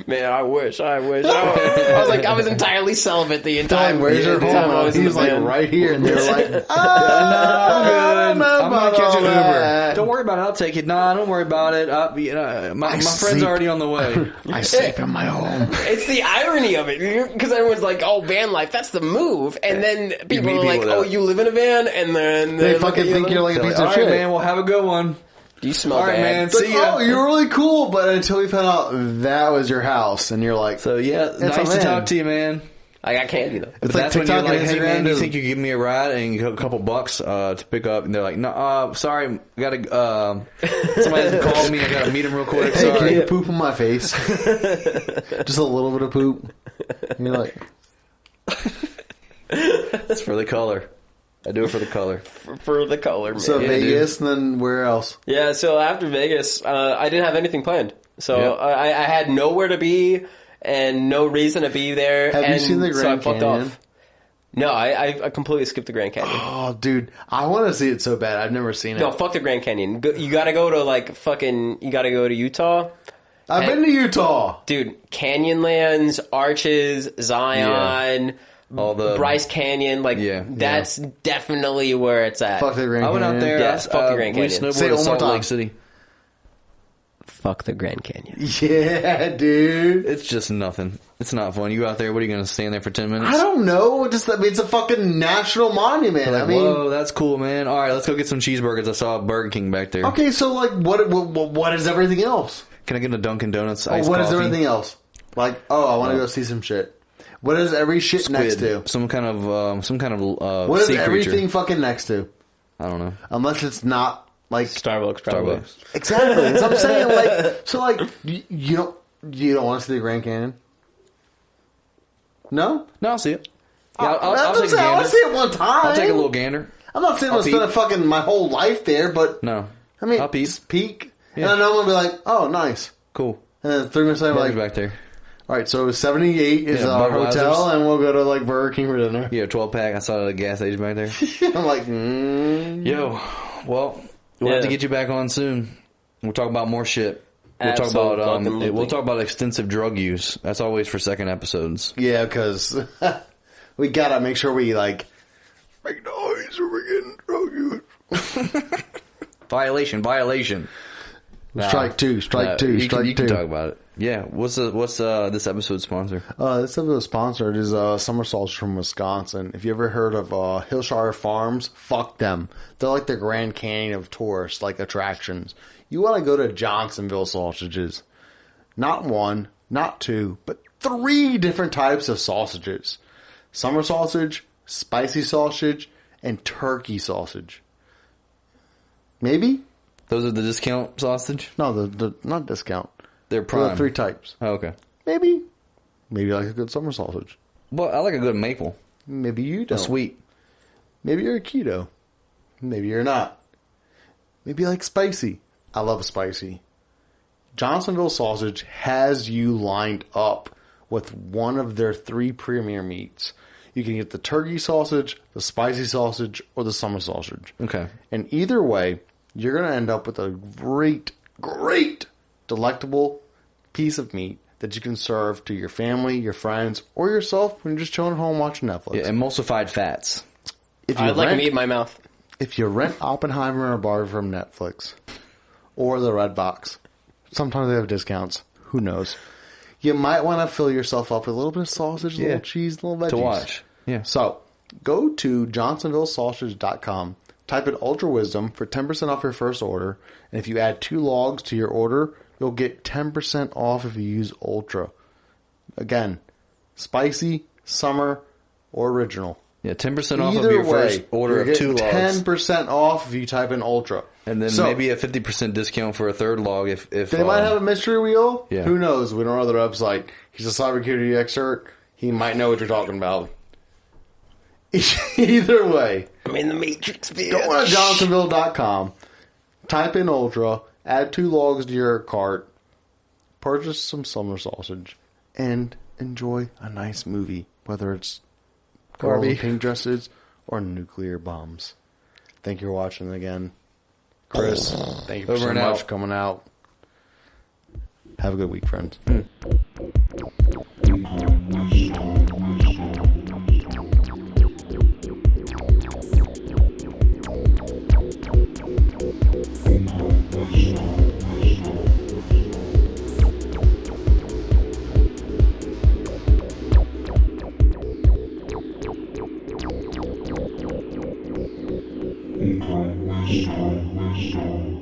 Man, I wish. I was like, I was entirely celibate the entire Time, where's your time I home? was in He's the like van. right here, and they're like, I'm I'm not catching all Uber. that. Don't worry about it. I'll take it. Nah, don't worry about it. My friend's sleep. already on the way. I sleep in my home. It's the irony of it, because everyone's like, "Oh, van life, that's the move," and then people meet are like, people "Oh, that- you live in a van," and then They look fucking at you think you're like a They're piece like, of all shit. right, man. We'll have a good one. you smell All right, bad. man. It's like, See ya. oh, you're really cool, but until we found out that was your house, and you're like, So yeah, It's nice a to man. talk to you, man. I got candy though. it's But like that's when TikTok you're like, and hey Instagram. man, do you dude. think you give me a ride and you got a couple bucks to pick up? And they're like, no, sorry, I gotta. Somebody called me. I gotta meet him real quick. Hey, can Sorry. you poop on my face? Just a little bit of poop. And you're like, It's for the color. I do it for the color. For the color, man. so Yeah, Vegas, and then where else? Yeah, so after Vegas, I didn't have anything planned. So Yeah. I had nowhere to be and no reason to be there. Have you and seen the so I Grand fucked Canyon? off. No, I completely skipped the Grand Canyon. Oh, dude, I want to see it so bad. I've never seen it. No, fuck the Grand Canyon. You gotta go to you gotta go to Utah. I've been to Utah. Dude, Canyonlands, Arches, Zion, All the Bryce Canyon, like Yeah. that's definitely where it's at. Fuck the Grand I went out Canyon. there. Yeah, fuck the Grand We Canyon. snowboarded Say it at one more Salt time. Lake City. fuck the Grand Canyon. Yeah, dude. It's just nothing. It's not fun. You out there, what are you going to stand there for 10 minutes? I don't know. It's a fucking national monument. Like, I mean, whoa, that's cool, man. All right, let's go get some cheeseburgers. I saw a Burger King back there. okay, so like, what is everything else? Can I get a Dunkin' Donuts Oh, iced what coffee? is everything else? Like, I want to go see some shit. What is every shit next to? Some kind of What is sea everything creature. fucking next to? I don't know. Unless it's not like Starbucks, probably. Starbucks. exactly. That's what I'm saying. Like, so like, you don't want to see the Grand Canyon? No. No, I'll see it. Yeah, That's I'll what I'm take a saying. I want gander. to see it one time. I'll take a little gander. I'm not saying I'm I'll gonna spend peek. fucking my whole life there, but No. I mean, I'll peek. just peek. Yeah. And I know I'm gonna be like, oh, nice. Cool. And then 3 minutes later, I'm Burger's like, back there. all right, so 78 is Yeah, our Budweiser's. hotel, and we'll go to like Burger King for dinner. Yeah, 12-pack. I saw the gas station back there. I'm like, Yo, well, we'll have to Yeah. get you back on soon. We'll talk about more shit. We'll talk Absolutely. about extensive drug use. That's always for second episodes. yeah, because we gotta make sure we like make noise or we're getting drug use. Violation. Strike two. You can talk about it. Yeah. What's this episode sponsor? This episode sponsored is Summer Sausage from Wisconsin. If you ever heard of Hillshire Farms, fuck them. They're like the Grand Canyon of tourist like attractions. You want to go to Johnsonville Sausages. Not one, not two, but 3 different types of sausages. Summer sausage, spicy sausage, and turkey sausage. Maybe? Those are the discount sausage? No, the not discount. They're There prime. are 3 types. Oh, okay. Maybe you like a good summer sausage. Well, I like a good maple. Maybe you A don't. sweet. Maybe you're a keto. Maybe you're not. Maybe you like spicy. I love spicy. Johnsonville Sausage has you lined up with one of their 3 premier meats. You can get the turkey sausage, the spicy sausage, or the summer sausage. Okay. And either way, you're going to end up with a great, delectable piece of meat that you can serve to your family, your friends, or yourself when you're just chilling at home watching Netflix. Yeah, emulsified fats. If you I'd like rent- meat in my mouth. If you rent Oppenheimer and Barbie from Netflix or the Red Box, sometimes they have discounts. Who knows? You might want to fill yourself up with a little bit of sausage, a Yeah. little cheese, a little veggies. To watch. Yeah. So, go to johnsonvillesausage.com, type in UltraWisdom for 10% off your first order, and if you add 2 logs to your order, you'll get 10% off if you use Ultra. Again, spicy, summer, or original. Yeah, 10% off Either of your way, first order you're of 2 getting logs. 10% off if you type in Ultra. And then So, maybe a 50% discount for a 3rd log if they might have a mystery wheel. Yeah. Who knows? We don't know their website. He's a cybersecurity expert. He might know what you're talking about. Either way, I'm in the Matrix, bitch. go on to johnsonville.com, type in Ultra, add 2 logs to your cart, purchase some summer sausage, and enjoy a nice movie, whether it's girls in Barbie. pink dresses or nuclear bombs. Thank you for watching again. Chris, thank you Over so and much out. for coming out. Have a good week, friends. UltraWisdom.